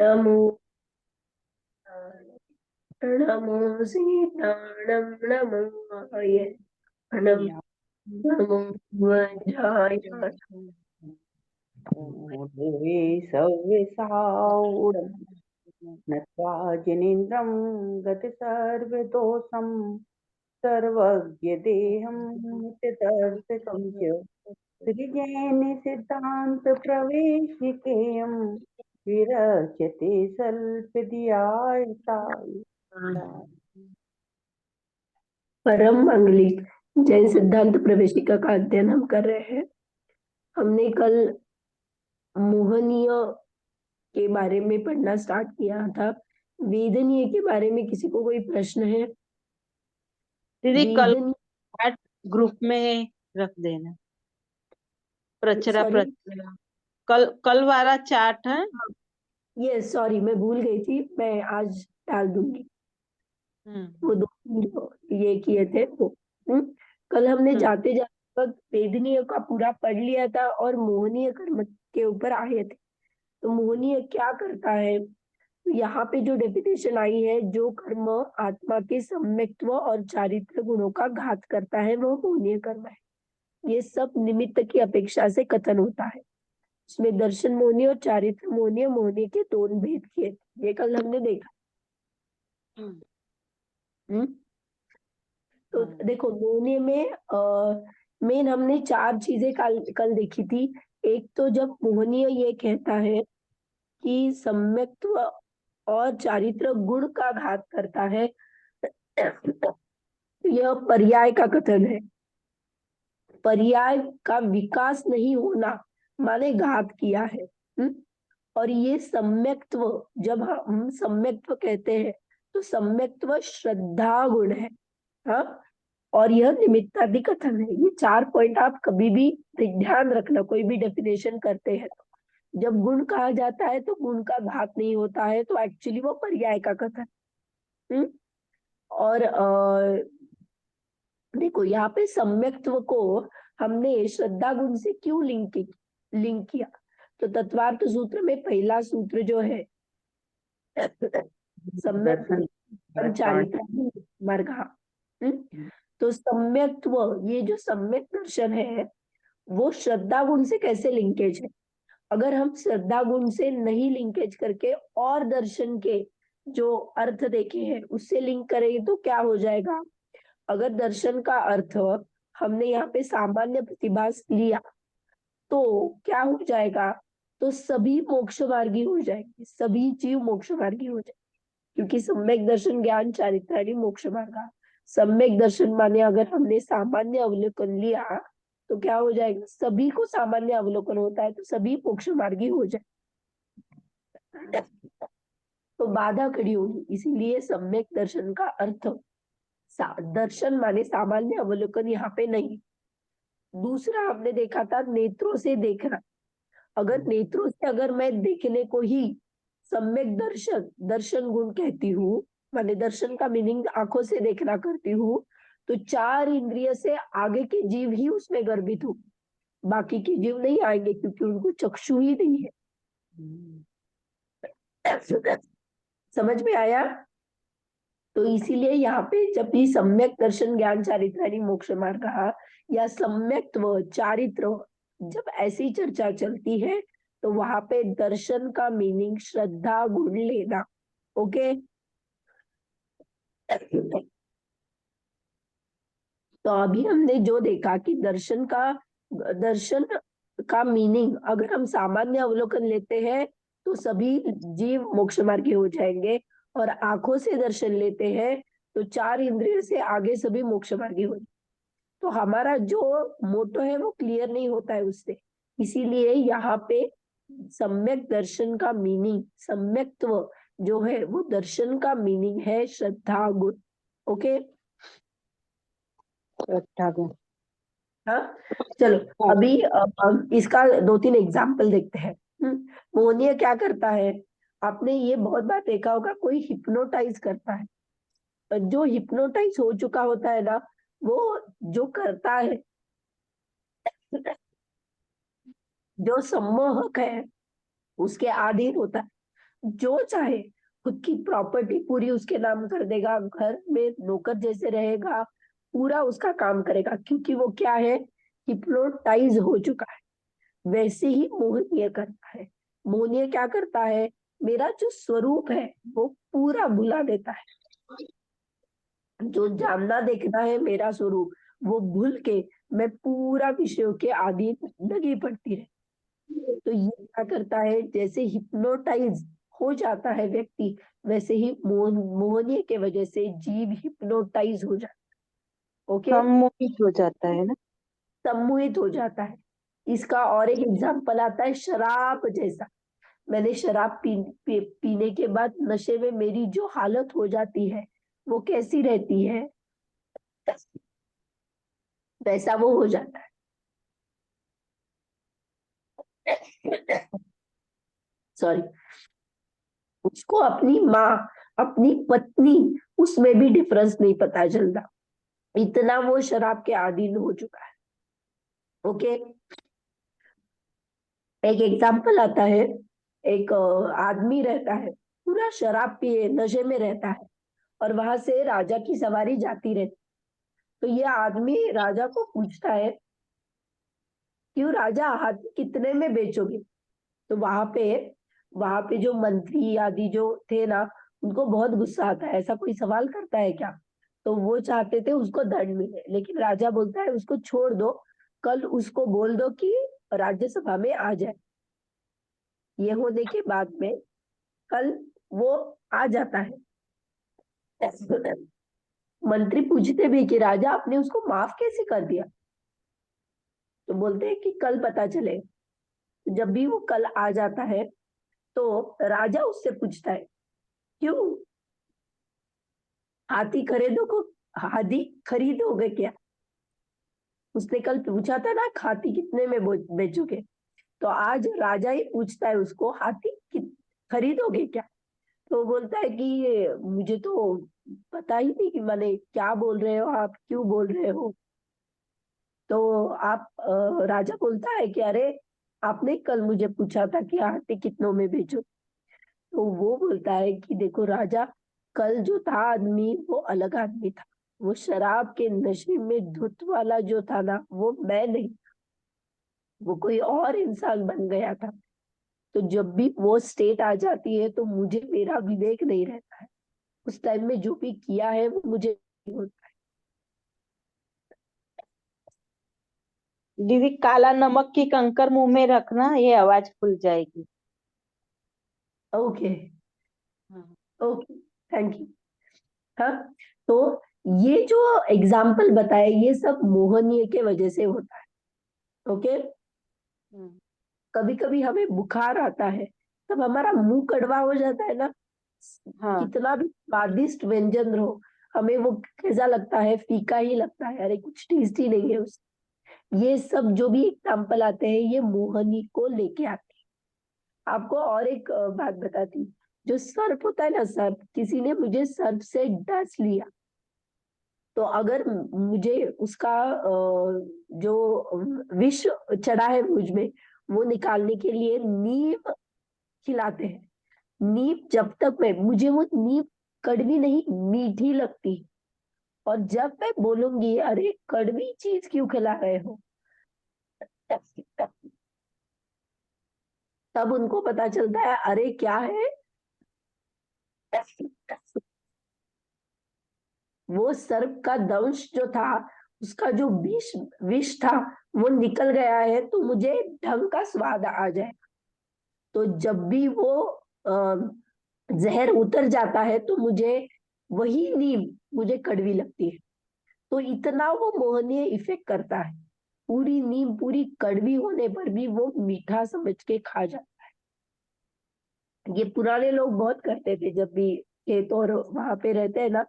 नमो नमो सीताणं नमो यणं या नमो वज्राय देवी सव्यसाऊढं नत्वा जनीन्द्रं गतिसर्वदोषं सर्वज्ञदेहं नित्यदर्शकं च श्रीजैनसिद्धान्तप्रवेशिकेयं विरचते सल्पदियायताय। परम मंगलिक जैन सिद्धांत प्रवेशिका का अध्ययन हम कर रहे हैं। हमने कल मोहनीय के बारे में पढ़ना स्टार्ट किया था। वेदनीय के बारे में किसी को कोई प्रश्न है? दीदी कल वेदनीय, चैट ग्रुप में रख देना। प्रचरा सॉरी, प्रचरा कल कल वाला चैट है। ये सॉरी मैं भूल गई थी, मैं आज डाल दूंगी। वो दो जो ये किए थे वो। कल हमने हम्म जाते जाते वक्त वेदनीय का पूरा पढ़ लिया था और मोहनीय कर्म के ऊपर आए थे। तो मोहनीय क्या करता है? तो यहाँ पे जो डेफिनेशन आई है, जो कर्म आत्मा के सम्यक्त्व और चारित्र गुणों का घात करता है वो मोहनीय कर्म है। ये सब निमित्त की अपेक्षा से कथन होता है। इसमें दर्शन मोहनीय और चारित्र मोहनीय मोहनीय के दोनों भेद किए थे। ये कल हमने देखा। हम्म हम्म तो हाँ देखो, मोहनीय में मेन हमने चार चीजें कल कल देखी थी। एक तो जब मोहनीय ये कहता है कि सम्यक्त्व और चारित्र गुण का घात करता है, यह पर्याय का कथन है। पर्याय का विकास नहीं होना माने घात किया है। और ये सम्यक्त्व, जब हम सम्यक्त्व कहते हैं तो सम्यक्त्व श्रद्धा गुण है। हाँ, और यह निमित्तादि कथन है। ये चार पॉइंट आप कभी भी ध्यान रखना, कोई भी डेफिनेशन करते हैं तो जब गुण कहा जाता है तो गुण का घात नहीं होता है, तो एक्चुअली वो पर्याय का कथन। हम्म और देखो यहाँ पे सम्यक्त्व को हमने श्रद्धा गुण से क्यों लिंक किया? तो तत्वार्थ सूत्र में पहला सूत्र जो है, सम्यक दर्शन पाठ। चारित्र मार्ग। तो सम्यक्त्व, ये जो सम्यक दर्शन है वो श्रद्धा गुण से कैसे लिंकेज है? अगर हम श्रद्धा गुण से नहीं लिंकेज करके और दर्शन के जो अर्थ देखे हैं उससे लिंक करेंगे तो क्या हो जाएगा? अगर दर्शन का अर्थ हमने यहाँ पे सामान्य प्रतिभास लिया तो क्या हो जाएगा? तो सभी मोक्ष मार्गी हो जाएंगे, सभी जीव मोक्ष मार्गी हो जाएंगे, क्योंकि सम्यक दर्शन ज्ञान चारित्राणी मोक्ष मार्ग। सम्यक दर्शन माने अगर हमने सामान्य अवलोकन लिया तो क्या हो जाएगा? सभी को सामान्य अवलोकन होता है तो सभी मोक्ष मार्गी हो जाए, तो बाधा खड़ी होगी। इसीलिए सम्यक दर्शन का अर्थ दर्शन माने सामान्य अवलोकन यहाँ पे नहीं। दूसरा हमने देखा था नेत्रों से देखना। अगर नेत्रों से अगर मैं देखने को ही सम्यक दर्शन दर्शन गुण कहती हूँ, माने दर्शन का मीनिंग आंखों से देखना करती हूँ, तो चार इंद्रिय से आगे के जीव ही उसमें गर्भित हो, बाकी के जीव नहीं आएंगे क्योंकि उनको चक्षु ही नहीं है। समझ में आया? तो इसीलिए यहाँ पे जब भी सम्यक दर्शन ज्ञान चारित्राणी मोक्ष मार्ग कहा या सम्यक्त्व चारित्र, जब ऐसी चर्चा चलती है तो वहां पे दर्शन का मीनिंग श्रद्धा गुण लेना। ओके, तो अभी हमने जो देखा कि दर्शन का मीनिंग अगर हम सामान्य अवलोकन लेते हैं तो सभी जीव मोक्ष मार्गी हो जाएंगे, और आंखों से दर्शन लेते हैं तो चार इंद्रियों से आगे सभी मोक्ष मार्गी हो जाएंगे। तो हमारा जो मोटो है वो क्लियर नहीं होता है उससे। इसीलिए यहाँ पे सम्यक दर्शन का मीनिंग, सम्यक्त्व जो है वो दर्शन का मीनिंग है श्रद्धा गुण। ओके, श्रद्धा गुण। हाँ, चलो हाँ अभी हम इसका दो तीन एग्जाम्पल देखते हैं। मोहनीय क्या करता है? आपने ये बहुत बार देखा होगा, कोई हिप्नोटाइज करता है। जो हिप्नोटाइज हो चुका होता है ना, वो जो करता है, जो सम्मोहक है उसके अधीन होता है। जो चाहे खुद की प्रॉपर्टी पूरी उसके नाम कर देगा, घर में नौकर जैसे रहेगा, पूरा उसका काम करेगा, क्योंकि वो क्या है, हिप्नोटाइज हो चुका है। वैसे ही मोहनीय करता है। मोहनीय क्या करता है, मेरा जो स्वरूप है वो पूरा भुला देता है। जो जानना देखना है मेरा स्वरूप, वो भूल के मैं पूरा विषयों के आदि लगी पड़ती रहे। तो ये क्या करता है, जैसे हिप्नोटाइज हो जाता है व्यक्ति, वैसे ही मोहनीय के वजह से जीव हिप्नोटाइज हो जाता है। ओके, सम्मोहित हो जाता है ना। सम्मोहित हो जाता है। इसका और एक एग्जाम्पल आता है शराब जैसा। मैंने शराब पीने के बाद नशे में मेरी जो हालत हो जाती है वो कैसी रहती है, वैसा वो हो जाता है। सॉरी, उसको अपनी माँ, अपनी पत्नी, उसमें भी डिफरेंस नहीं पता चलता, इतना वो शराब के अधीन हो चुका है। ओके, एक एग्जाम्पल आता है, एक आदमी रहता है, पूरा शराब पिए नशे में रहता है, और वहां से राजा की सवारी जाती रहती। तो ये आदमी राजा को पूछता है, क्यों राजा, हाथी कितने में बेचोगे? तो वहां पे जो मंत्री आदि जो थे ना, उनको बहुत गुस्सा आता है, ऐसा कोई सवाल करता है क्या? तो वो चाहते थे उसको दंड मिले, लेकिन राजा बोलता है उसको छोड़ दो, कल उसको बोल दो कि राज्यसभा में आ जाए। ये होने के बाद में कल वो आ जाता है। मंत्री पूछते भी कि राजा आपने उसको माफ कैसे कर दिया? तो बोलते हैं कि कल पता चले। जब भी वो कल आ जाता है तो राजा उससे पूछता है, क्यों, हाथी खरीदो को, हाथी खरीदोगे क्या? उसने कल पूछा था ना हाथी कितने में बेचोगे। तो आज राजा ही पूछता है उसको, हाथी खरीदोगे क्या? तो वो बोलता है कि मुझे तो पता ही नहीं कि मैंने क्या बोल रहे हो, आप क्यों बोल रहे हो? तो राजा बोलता है कि अरे, आपने कल मुझे पूछा था कि हाथी कितनों में बेचो। तो वो बोलता है कि देखो राजा, कल जो था आदमी वो अलग आदमी था, वो शराब के नशे में धुत वाला जो था ना, वो मैं नहीं, वो कोई और इंसान बन गया था। तो जब भी वो स्टेट आ जाती है तो मुझे मेरा विवेक नहीं रहता है, उस टाइम में जो भी किया है वो मुझे नहीं होता दीदी, काला नमक की कंकर मुंह में रखना, ये आवाज खुल जाएगी। है। ओके, हाँ। Okay, thank you. हाँ, तो ये जो एग्जाम्पल बताए ये सब मोहनीय के वजह से होता है। ओके, हम्म। कभी कभी हमें बुखार आता है, तब हमारा मुंह कड़वा हो जाता है ना, हाँ। कितना भी स्वादिष्ट व्यंजन हो, हमें वो कैसा लगता है, फीका ही लगता है, अरे कुछ टेस्ट ही नहीं है उस। ये सब जो भी एग्जाम्पल आते हैं ये मोहनी को लेके आते हैं। आपको और एक बात बताती हूँ, जो सर्प होता है ना, सर्प, किसी ने मुझे सर्प से डस लिया, तो अगर मुझे उसका जो विष चढ़ा है मुझ में, वो निकालने के लिए नीम खिलाते हैं। नीम जब तक मैं, मुझे वो नीम कड़वी नहीं मीठी लगती, और जब मैं बोलूंगी अरे कड़वी चीज क्यों खिला रहे हो, तब उनको पता चलता है अरे क्या है, वो सर्प का दंश जो था, उसका जो विष विष था वो निकल गया है, तो मुझे ढंग का स्वाद आ जाए। तो जब भी वो जहर उतर जाता है तो मुझे वही नीम मुझे कड़वी लगती है। तो इतना वो मोहनीय इफेक्ट करता है, पूरी नीम पूरी कड़वी होने पर भी वो मीठा समझ के खा जाता है। ये पुराने लोग बहुत करते थे, जब भी खेत और वहां पे रहते हैं ना,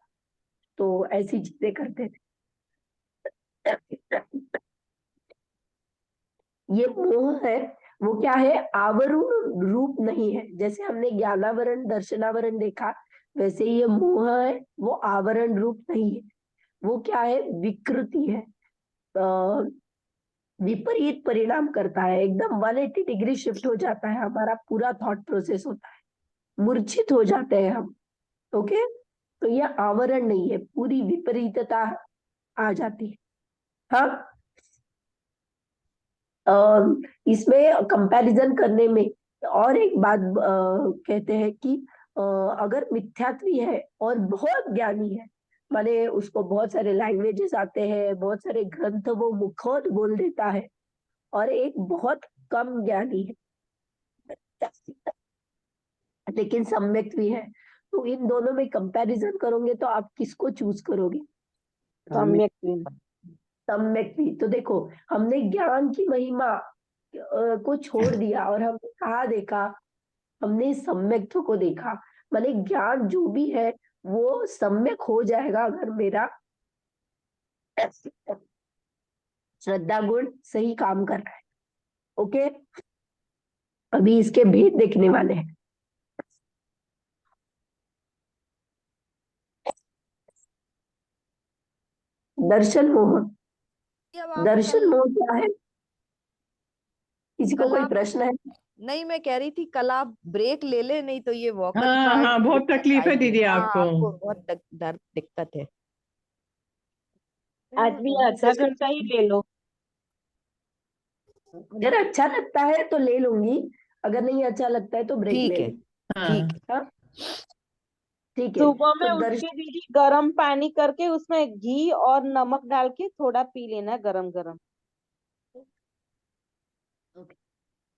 तो ऐसी चीजें करते थे। ये मोह है, वो क्या है, आवरण रूप नहीं है। जैसे हमने ज्ञानावरण दर्शनावरण देखा, वैसे ये मोह है, वो आवरण रूप नहीं है। वो क्या है, विकृति है, विपरीत परिणाम करता है, एकदम 180 डिग्री शिफ्ट हो जाता है, हमारा पूरा थॉट प्रोसेस होता है। मूर्छित हो जाते हैं हम। ओके, तो ये आवरण नहीं है, पूरी विपरीतता आ जाती है। हाँ, इसमें कंपैरिजन करने में और एक बात कहते हैं कि अगर मिथ्यात्वी है और बहुत ज्ञानी है, माने उसको बहुत सारे लैंग्वेजेस आते हैं, बहुत सारे ग्रंथ वो मुखोद बोल देता है, और एक बहुत कम ज्ञानी है लेकिन सम्यक भी है, तो इन दोनों में कंपैरिजन करोगे तो आप किसको चूज करोगे? सम्यक भी। सम्यक भी। तो देखो, हमने ज्ञान की महिमा को छोड़ दिया और हमने कहा देखा, हमने सम्यक्त्व को देखा। माने ज्ञान जो भी है वो सम्यक हो जाएगा अगर मेरा श्रद्धा गुण सही काम कर रहा है। ओके, अभी इसके भेद देखने वाले हैं। दर्शन मोह। अब आप दर्शन मोह क्या है? किसी को कल कोई आप प्रश्न है? नहीं, मैं कह रही थी कल आप ब्रेक ले ले, नहीं तो ये वोकल हाँ पार्ट हाँ, बहुत तकलीफ है दीदी हाँ, आपको। आपको बहुत दिक्कत है। आज भी आधा घंटा ही ले लो। अगर अच्छा लगता है तो ले लूंगी, अगर नहीं अच्छा लगता है तो ब्रेक ले ठीक है, लूंगी। हाँ ठीक है। हाँ, ठीक है। सुबह में तो उठ के दीदी गर्म पानी करके उसमें घी और नमक डाल के थोड़ा पी लेना गरम गरम।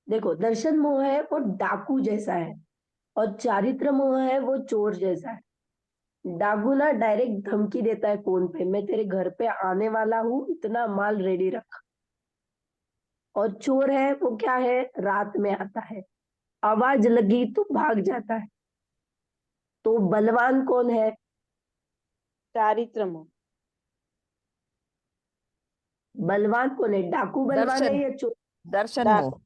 देखो, दर्शन मोह है वो डाकू जैसा है, और चारित्र मोह है वो चोर जैसा है। डाकू ना डायरेक्ट धमकी देता है फोन पे, मैं तेरे घर पे आने वाला हूँ, इतना माल रेडी रख। और चोर है वो क्या है, रात में आता है, आवाज लगी तो भाग जाता है। तो बलवान कौन है? चारित्र मोह। बलवान कौन है? डाकू बलवान है दर्शन या चोर? दर्शन मोह।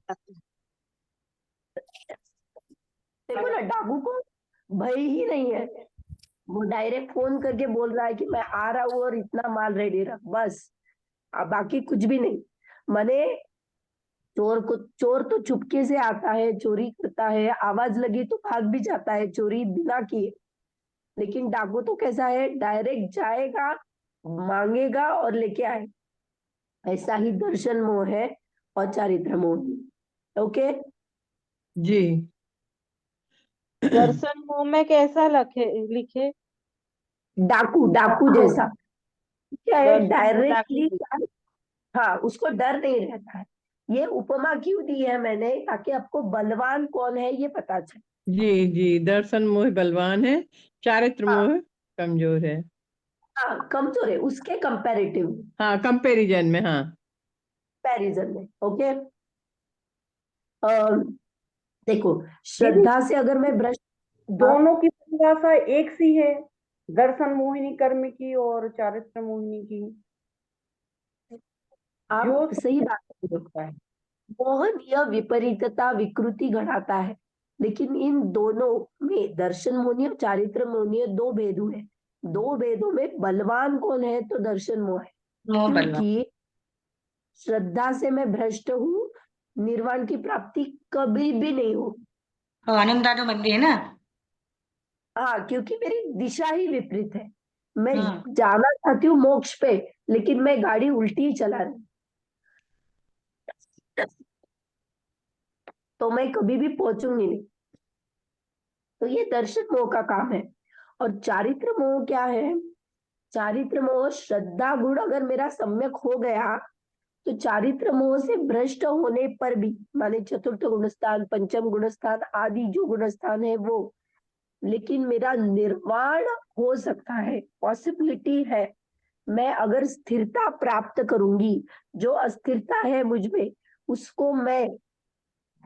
देखो ना, डाकू को भय ही नहीं है, वो डायरेक्ट फोन करके बोल रहा है कि मैं आ रहा हूँ और इतना माल रेडी रख, बस। अब बाकी कुछ भी नहीं। माने चोर तो चुपके से आता है, चोरी करता है, आवाज लगी तो भाग भी जाता है चोरी बिना किए। लेकिन डाकू तो कैसा है, डायरेक्ट जाएगा, मांगेगा और लेके आए। ऐसा ही दर्शन मोह है और चारित्र मोह। ओके, जी। दर्शन मोह में कैसा लिखे? डाकू डाकू जैसा क्या है, दर्शन मोह डाकू डायरेक्टली। जैसा। हाँ, उसको डर नहीं रहता है। ये उपमा क्यों दी है मैंने, ताकि आपको बलवान कौन है ये पता चले। जी जी, दर्शन मोह बलवान है, चारित्र हाँ, मोह कमजोर है। हाँ कमजोर है उसके कंपैरेटिव, हाँ, कंपैरिजन में, हाँ। कंपैरिजन में। ओके, देखो, दीदी, श्रद्धा से अगर मैं ब्रश, हाँ, दोनों की परिभाषा एक सी है, दर्शन मोहिनी कर्म की और चारित्र मोहिनी की। जो आप सही बात कर रहे हो। होता है मोहन यह विपरीतता विकृति घटाता है, लेकिन इन दोनों में दर्शन मोहनी और चारित्र मोहनी दो भेद हुए। दो भेदों में बलवान कौन है, तो दर्शन मोह है। क्योंकि श्रद्धा से मैं भ्रष्ट हूँ, निर्वाण की प्राप्ति कभी भी नहीं होगी। आनंदानो मंदिर है ना। हाँ, क्योंकि मेरी दिशा ही विपरीत है। मैं हाँ। जाना चाहती हूँ मोक्ष पे, लेकिन मैं गाड़ी उल्टी ही चला रही हूँ, तो मैं कभी भी पहुंचूंगी नहीं। तो ये दर्शन मोह का काम है। और चारित्र मोह क्या है? चारित्र मोह, श्रद्धा गुण अगर मेरा सम्यक हो गया तो चारित्र मोह से भ्रष्ट होने पर भी, माने चतुर्थ गुणस्थान, पंचम गुणस्थान आदि जो गुणस्थान है वो, लेकिन मेरा निर्वाण हो सकता है, पॉसिबिलिटी है। मैं अगर स्थिरता प्राप्त करूंगी, जो अस्थिरता है मुझ में उसको मैं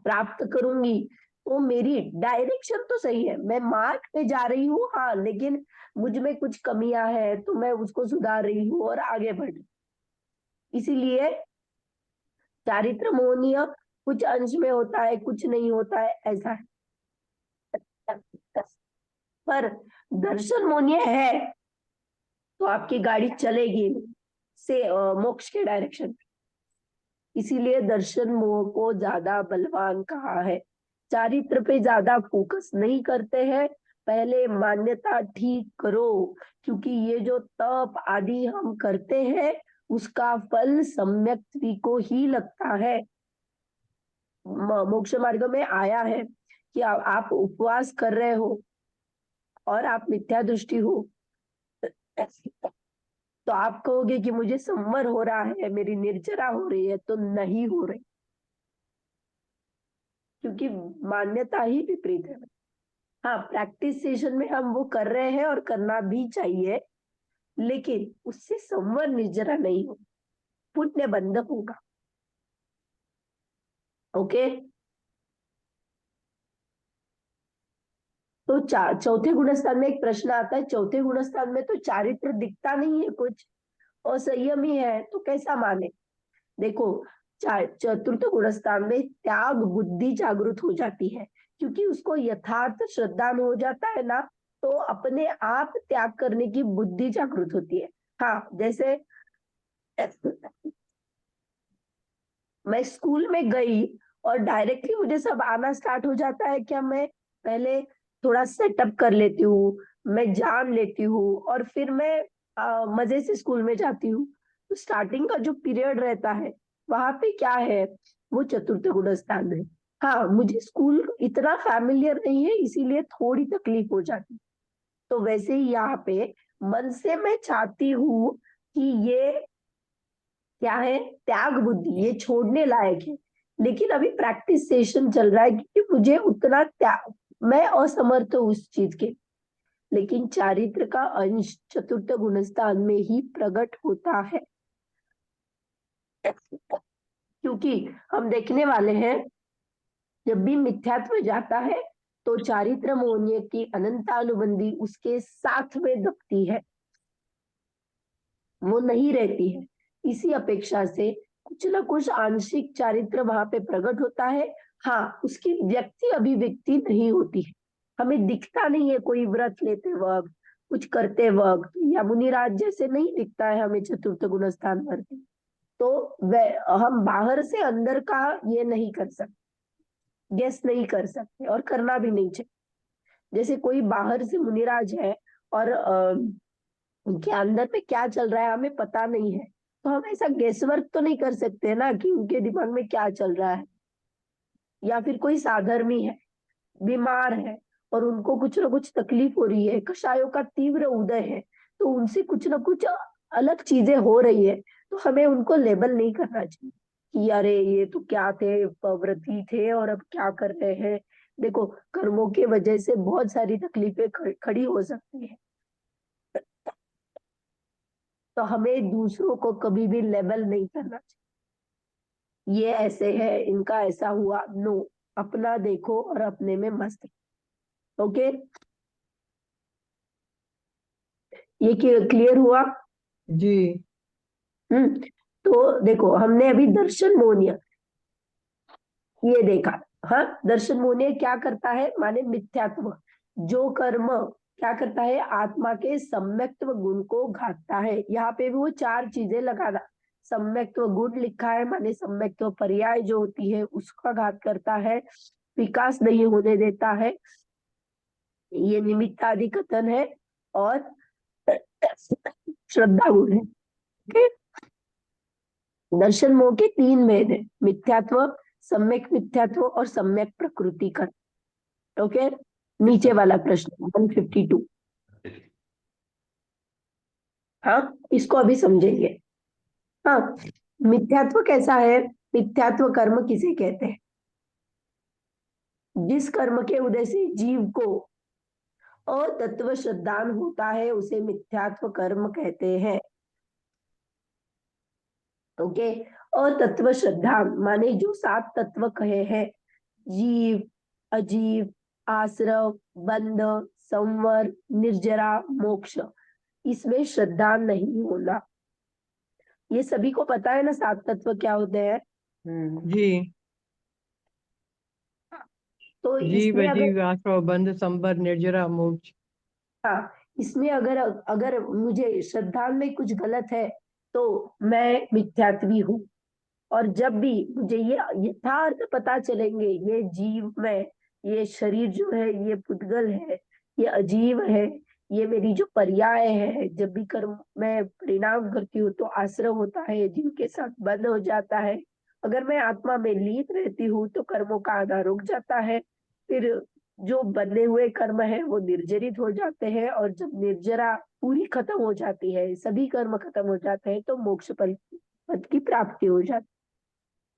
प्राप्त करूंगी, तो मेरी डायरेक्शन तो सही है, मैं मार्ग पे जा रही हूँ, हाँ, लेकिन मुझ में कुछ कमियां हैं तो मैं उसको सुधार रही हूँ और आगे बढ़ रही हूँ। इसीलिए चारित्र मोहनीय कुछ अंश में होता है, कुछ नहीं होता है, ऐसा है। पर दर्शन मोहनीय है तो आपकी गाड़ी चलेगी से मोक्ष के डायरेक्शन। इसीलिए दर्शन मोह को ज्यादा बलवान कहा है, चारित्र पे ज्यादा फोकस नहीं करते हैं। पहले मान्यता ठीक करो, क्योंकि ये जो तप आदि हम करते हैं उसका फल सम्यक को ही लगता है। मोक्ष मार्ग में आया है कि आप उपवास कर रहे हो और आप मिथ्या दृष्टि हो, तो आप कहोगे कि मुझे संवर हो रहा है, मेरी निर्जरा हो रही है, तो नहीं हो रही, क्योंकि मान्यता ही विपरीत है। हाँ, प्रैक्टिस सेशन में हम वो कर रहे हैं और करना भी चाहिए, लेकिन उससे संवर निर्जरा नहीं हो, पुण्य बंध होगा। ओके, तो चौथे गुणस्थान में एक प्रश्न आता है, चौथे गुणस्थान में तो चारित्र दिखता नहीं है कुछ, और संयमी है, तो कैसा माने? देखो, चतुर्थ गुणस्थान में त्याग बुद्धि जागृत हो जाती है, क्योंकि उसको यथार्थ श्रद्धा में हो जाता है ना, तो अपने आप त्याग करने की बुद्धि जागृत होती है। हाँ, जैसे मैं स्कूल में गई और डायरेक्टली मुझे सब आना स्टार्ट हो जाता है क्या? मैं पहले थोड़ा सेटअप कर लेती हूँ, मैं जान लेती हूँ, और फिर मैं मजे से स्कूल में जाती हूँ। तो स्टार्टिंग का जो पीरियड रहता है वहां पे क्या है, वो चतुर्थ गुणस्थान है। हाँ, मुझे स्कूल इतना फैमिलियर नहीं है, इसीलिए थोड़ी तकलीफ हो जाती। तो वैसे ही यहाँ पे मन से मैं चाहती हूँ कि ये क्या है, त्याग बुद्धि, ये छोड़ने लायक है, लेकिन अभी प्रैक्टिस सेशन चल रहा है, क्योंकि मुझे उतना त्याग, मैं असमर्थ हूँ उस चीज के। लेकिन चारित्र का अंश चतुर्थ गुणस्थान में ही प्रकट होता है, क्योंकि हम देखने वाले हैं जब भी मिथ्यात्व जाता है तो चारित्र मोहनीय की अनंतानुबंधी उसके साथ में दबती है, वो नहीं रहती है। इसी अपेक्षा से कुछ न कुछ आंशिक चारित्र वहां पे प्रकट होता है। हाँ, उसकी व्यक्ति अभिव्यक्ति नहीं होती है, हमें दिखता नहीं है कोई व्रत लेते वक्त, कुछ करते वक्त, या मुनिराज जैसे नहीं दिखता है हमें चतुर्थ गुणस्थान पर। तो हम बाहर से अंदर का ये नहीं कर सकते, गेस नहीं कर सकते, और करना भी नहीं चाहिए। जैसे कोई बाहर से मुनिराज है और उनके अंदर में क्या चल रहा है हमें पता नहीं है, तो हम ऐसा गेसवर्क तो नहीं कर सकते ना कि उनके दिमाग में क्या चल रहा है। या फिर कोई साधर्मी है, बीमार है, और उनको कुछ ना कुछ तकलीफ हो रही है, कषायों का तीव्र उदय है, तो उनसे कुछ ना कुछ अलग चीजें हो रही है, तो हमें उनको लेबल नहीं करना चाहिए कि अरे ये तो क्या थे, व्रती थे और अब क्या कर रहे हैं। देखो, कर्मों की वजह से बहुत सारी तकलीफें खड़ी हो सकती है, तो हमें दूसरों को कभी भी लेबल नहीं करना चाहिए, ये ऐसे है, इनका ऐसा हुआ। नो, अपना देखो और अपने में मस्त। ओके, ये क्लियर हुआ? जी। तो देखो, हमने अभी दर्शन मोहनीय ये देखा। हाँ, दर्शन मोहनीय क्या करता है, माने मिथ्यात्व, जो कर्म क्या करता है, आत्मा के सम्यक्त्व गुण को घातता है। यहाँ पे भी वो चार चीजें लगाना, सम्यक्त्व गुण लिखा है, माने सम्यक्त्व पर्याय जो होती है उसका घात करता है, विकास नहीं होने देता है, ये निमित्तादि कथन है, और श्रद्धा गुण है। okay? दर्शन मोह के तीन भेद है, मिथ्यात्व, सम्यक मिथ्यात्व और सम्यक प्रकृति का। ओके, नीचे वाला प्रश्न 152। हाँ, इसको अभी समझेंगे। हाँ, मिथ्यात्व कैसा है? मिथ्यात्व कर्म किसे कहते हैं? जिस कर्म के उदय से जीव को अतत्व श्रद्धान होता है उसे मिथ्यात्व कर्म कहते हैं। ओके, अतत्व श्रद्धा माने जो सात तत्व कहे हैं, जीव, अजीव, आश्रव, बंध, संवर, निर्जरा, मोक्ष, इसमें श्रद्धा नहीं होना। ये सभी को पता है ना सात तत्व क्या होते हैं? जी। तो जीव, इसमें अगर, अजीव, आश्रव, बंध, संबर, निर्जरा, मोक्ष। हाँ, इसमें अगर अगर मुझे श्रद्धा में कुछ गलत है तो मैं मिथ्यात्वी हूँ। और जब भी मुझे ये यथार्थ पता चलेंगे, ये जीव में ये शरीर जो है ये पुद्गल है, ये अजीब है, ये मेरी जो पर्याय है, जब भी कर्म मैं परिणाम करती हूँ तो आश्रम होता है जिनके साथ बंद हो जाता है। अगर मैं आत्मा में लीन रहती हूँ तो कर्मों का आना रुक जाता है, फिर जो बंधे हुए कर्म है वो निर्जरित हो जाते हैं, और जब निर्जरा पूरी खत्म हो जाती है, सभी कर्म खत्म हो जाते हैं, तो मोक्ष पद की प्राप्ति हो जाती है।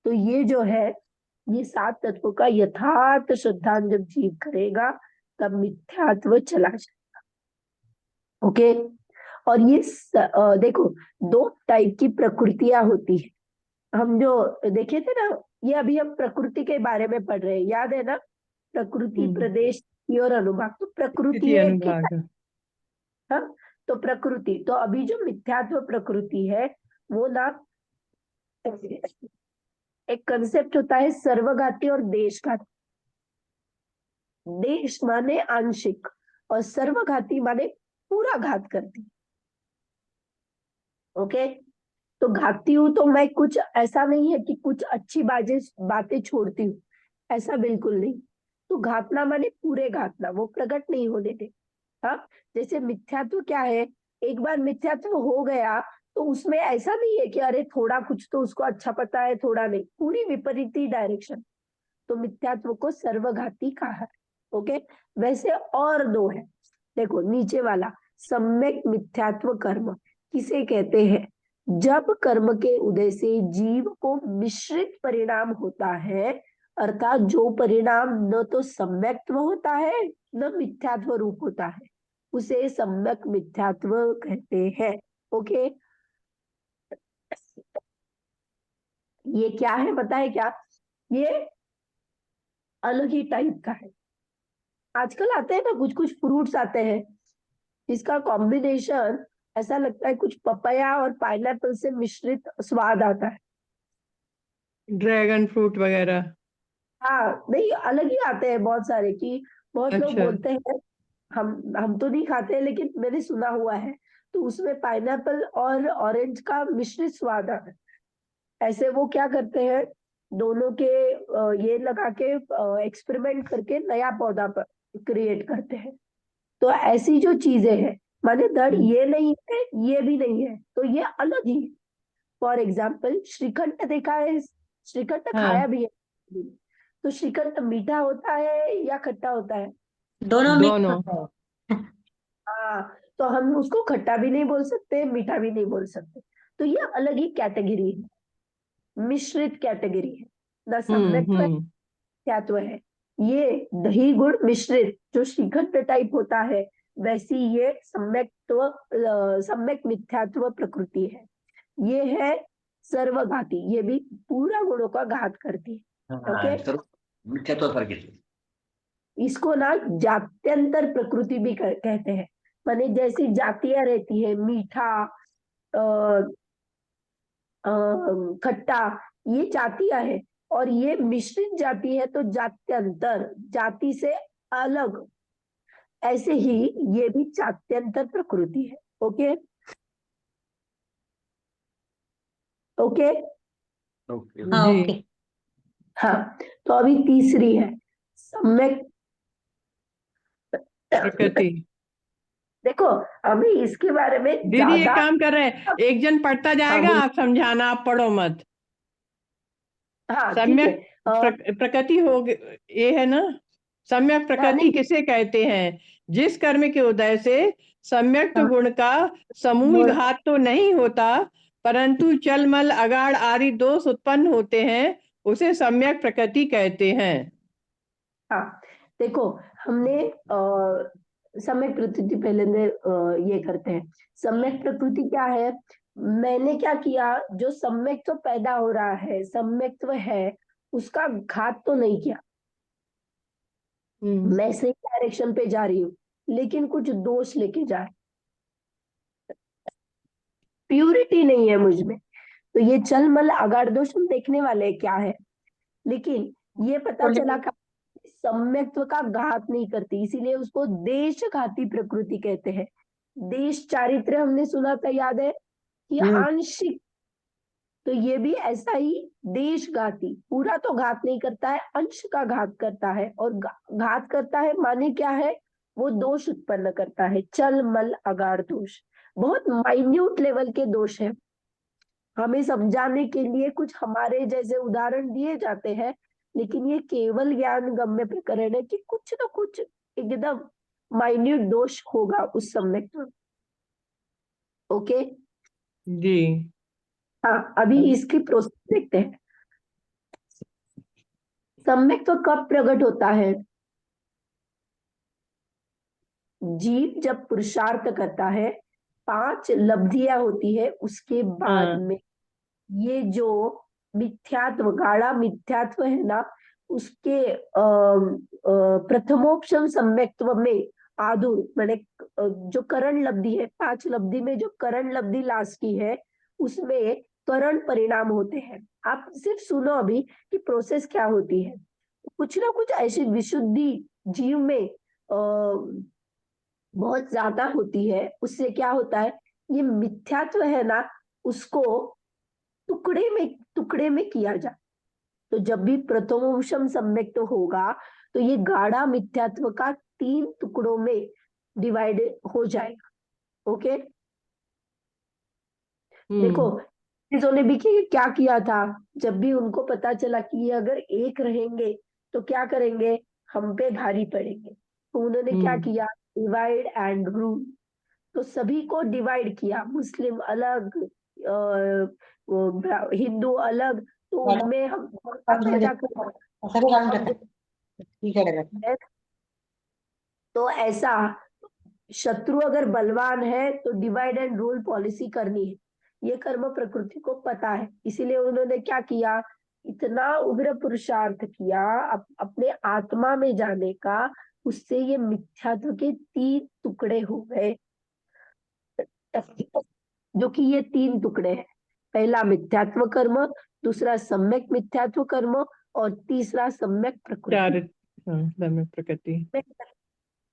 तो ये जो है, ये 7 तत्वों का यथार्थ श्रद्धांजलि जब जीव करेगा तब मिथ्यात्व चला जाएगा। ओके। और ये देखो, 2 टाइप की प्रकृतियां होती है। हम जो देखे थे ना, ये अभी हम प्रकृति के बारे में पढ़ रहे हैं, याद है ना? प्रकृति, प्रदेश और अनुभाग। तो प्रकृति स्थिति है अनुभाग। हाँ, तो प्रकृति, तो अभी जो मिथ्यात्व प्रकृति है वो ना, एक कंसेप्ट होता है सर्वघाती और देशघाती। देश माने आंशिक और सर्वघाती माने पूरा घात करती। ओके। तो घातती हूं तो मैं कुछ ऐसा नहीं है कि कुछ अच्छी बातें छोड़ती हूँ, ऐसा बिल्कुल नहीं। तो घातना माने पूरे घातना, वो प्रकट नहीं होने दे। हाँ, जैसे मिथ्यात्व क्या है, एक बार मिथ्यात्व हो गया तो उसमें ऐसा नहीं है कि अरे थोड़ा कुछ तो उसको अच्छा पता है, थोड़ा नहीं, पूरी विपरीत डायरेक्शन। तो मिथ्यात्व को सर्वघाती कहा है। ओके। वैसे और 2 है, देखो नीचे वाला, सम्यक मिथ्यात्व कर्म किसे कहते हैं? जब कर्म के उदय से जीव को मिश्रित परिणाम होता है, अर्थात जो परिणाम न तो सम्यक्त्व होता है न मिथ्यात्व रूप होता है, उसे सम्यक मिथ्यात्व कहते हैं। ओके। ये क्या है पता है क्या? ये अलग ही टाइप का है। आजकल आते हैं ना कुछ कुछ फ्रूट्स आते हैं, इसका कॉम्बिनेशन ऐसा लगता है कुछ पपाया और पाइनएप्पल से मिश्रित स्वाद आता है। ड्रैगन फ्रूट वगैरह। हाँ, नहीं अलग ही आते हैं बहुत सारे, कि बहुत लोग अच्छा। बोलते हैं, हम तो नहीं खाते लेकिन मैंने सुना हुआ है, तो उसमें पाइनएप्पल और ऑरेंज का मिश्रित स्वाद आता है। ऐसे वो क्या करते हैं, दोनों के ये लगा के एक्सपेरिमेंट करके नया पौधा क्रिएट करते हैं। तो ऐसी जो चीजें हैं, माने धड़ ये नहीं है ये भी नहीं है, तो ये अलग ही। फॉर एग्जाम्पल श्रीखंड देखा है, श्रीखंड हाँ, खाया भी है। तो श्रीखंड मीठा होता है या खट्टा होता है? दोनों मिक्स दोनों। होता है। हाँ, तो हम उसको खट्टा भी नहीं बोल सकते, मीठा भी नहीं बोल सकते। तो ये अलग ही कैटेगरी है, मिश्रित कैटेगरी है। न सम्यक्त्व है, मिथ्यात्व है। ये दही गुड़ मिश्रित जो श्रीखंड टाइप होता है, वैसी ये सम्यक मिथ्यात्व प्रकृति है। ये है सर्वघाती, ये भी पूरा गुणों का घात करती है। ओके। मिथ्यात्व प्रकृति। इसको ना जात्यंतर प्रकृति भी कहते हैं। माने जैसी जातियां रहती है, मीठा, अ, खट्टा, ये जातियां है, और ये मिश्रित जाति है तो जात्यंतर, जाति से अलग। ऐसे ही ये भी जात्यंतर प्रकृति है। ओके। ओके। हाँ जी। ओके। हाँ, तो अभी तीसरी है सम्यक। प्रकृति। देखो, अभी इसके बारे में दीदी एक ज्यादा, काम कर रहे हैं, एक जन पढ़ता जाएगा, हाँ आप समझाना, आप पढ़ो मत। हाँ ठीक है। सम्यक प्रकृति हो ये है ना। सम्यक प्रकृति नहीं, किसे कहते हैं? जिस कर्म के उदय से सम्यक्त हाँ, गुण का समूल बोल, घात तो नहीं होता, परंतु चलमल अगाड़ आदि दोष उत्पन्न होते हैं, उसे सम्यक प्रकृति कहते हैं। हाँ, देखो हमने सम्यक प्रकृति पहले ये करते हैं। सम्यक प्रकृति क्या है? मैंने क्या किया, जो सम्यक्त्व पैदा हो रहा है, सम्यक्त्व है, उसका घात तो नहीं किया, मैं सही डायरेक्शन पे जा रही हूँ, लेकिन कुछ दोष लेके जा रही, प्यूरिटी नहीं है मुझ में। तो ये चलमल अगाड़ दोष हम देखने वाले क्या है, लेकिन ये पता चला का सम्यक्त्व का घात नहीं करती, इसीलिए उसको देशघाती प्रकृति कहते हैं। देश चारित्र्य हमने सुना था, याद है कि आंशिक तो ये भी ऐसा ही देशघाती, पूरा तो घात नहीं करता है, अंश का घात करता है। और घात करता है माने क्या है, वो दोष उत्पन्न करता है, चल मल अगाड़ दोष। बहुत माइन्यूट लेवल के दोष है। हमें समझाने के लिए कुछ हमारे जैसे उदाहरण दिए जाते हैं, लेकिन ये केवल ज्ञान गम्य प्रकरण है कि कुछ ना कुछ एकदम माइन्यूट दोष होगा उस सम्यक्त्व में। ओके, जी। हाँ, अभी इसकी प्रोसेस देखते हैं। सम्यक्त्व कब प्रकट होता है? जीव जब पुरुषार्थ करता है, 5 लब्धियां होती है, उसके बाद हाँ। में ये जो मिथ्यात्व, गाढ़ा मिथ्यात्व है ना, उसके प्रथमोपशम सम्यक्त्व में आधुर मैंने जो करण लब्धि है, 5 लब्धि में जो करण लब्धि लास्ट की है, उसमें करण परिणाम होते हैं। आप सिर्फ सुनो अभी कि प्रोसेस क्या होती है। कुछ ना कुछ ऐसी विशुद्धि जीव में बहुत ज्यादा होती है। उससे क्या होता है, ये मिथ्यात्व है ना, उसको टुकड़े में किया जाए। तो जब भी प्रथमोपशम सम्यक्त्व होगा, तो ये गाढ़ा मिथ्यात्व का 3 टुकड़ों में डिवाइड हो जाएगा। ओके, देखो चीजों ने भी क्या किया था, जब भी उनको पता चला कि ये अगर एक रहेंगे तो क्या करेंगे, हम पे भारी पड़ेंगे, तो उन्होंने क्या किया, डिवाइड एंड रूल। तो सभी को डिवाइड किया, मुस्लिम अलग, हिंदू अलग, तो उनमें हम पैदा कर। तो ऐसा शत्रु अगर बलवान है तो डिवाइड एंड रूल पॉलिसी करनी है, ये कर्म प्रकृति को पता है। इसीलिए उन्होंने क्या किया, इतना उग्र पुरुषार्थ किया अपने आत्मा में जाने का, उससे ये मिथ्यात्व के 3 टुकड़े हो गए। जो कि ये 3 टुकड़े हैं, पहला मिथ्यात्व कर्म, दूसरा सम्यक मिथ्यात्व कर्म, और तीसरा सम्यक प्रकृति। सम्यक प्रकृति।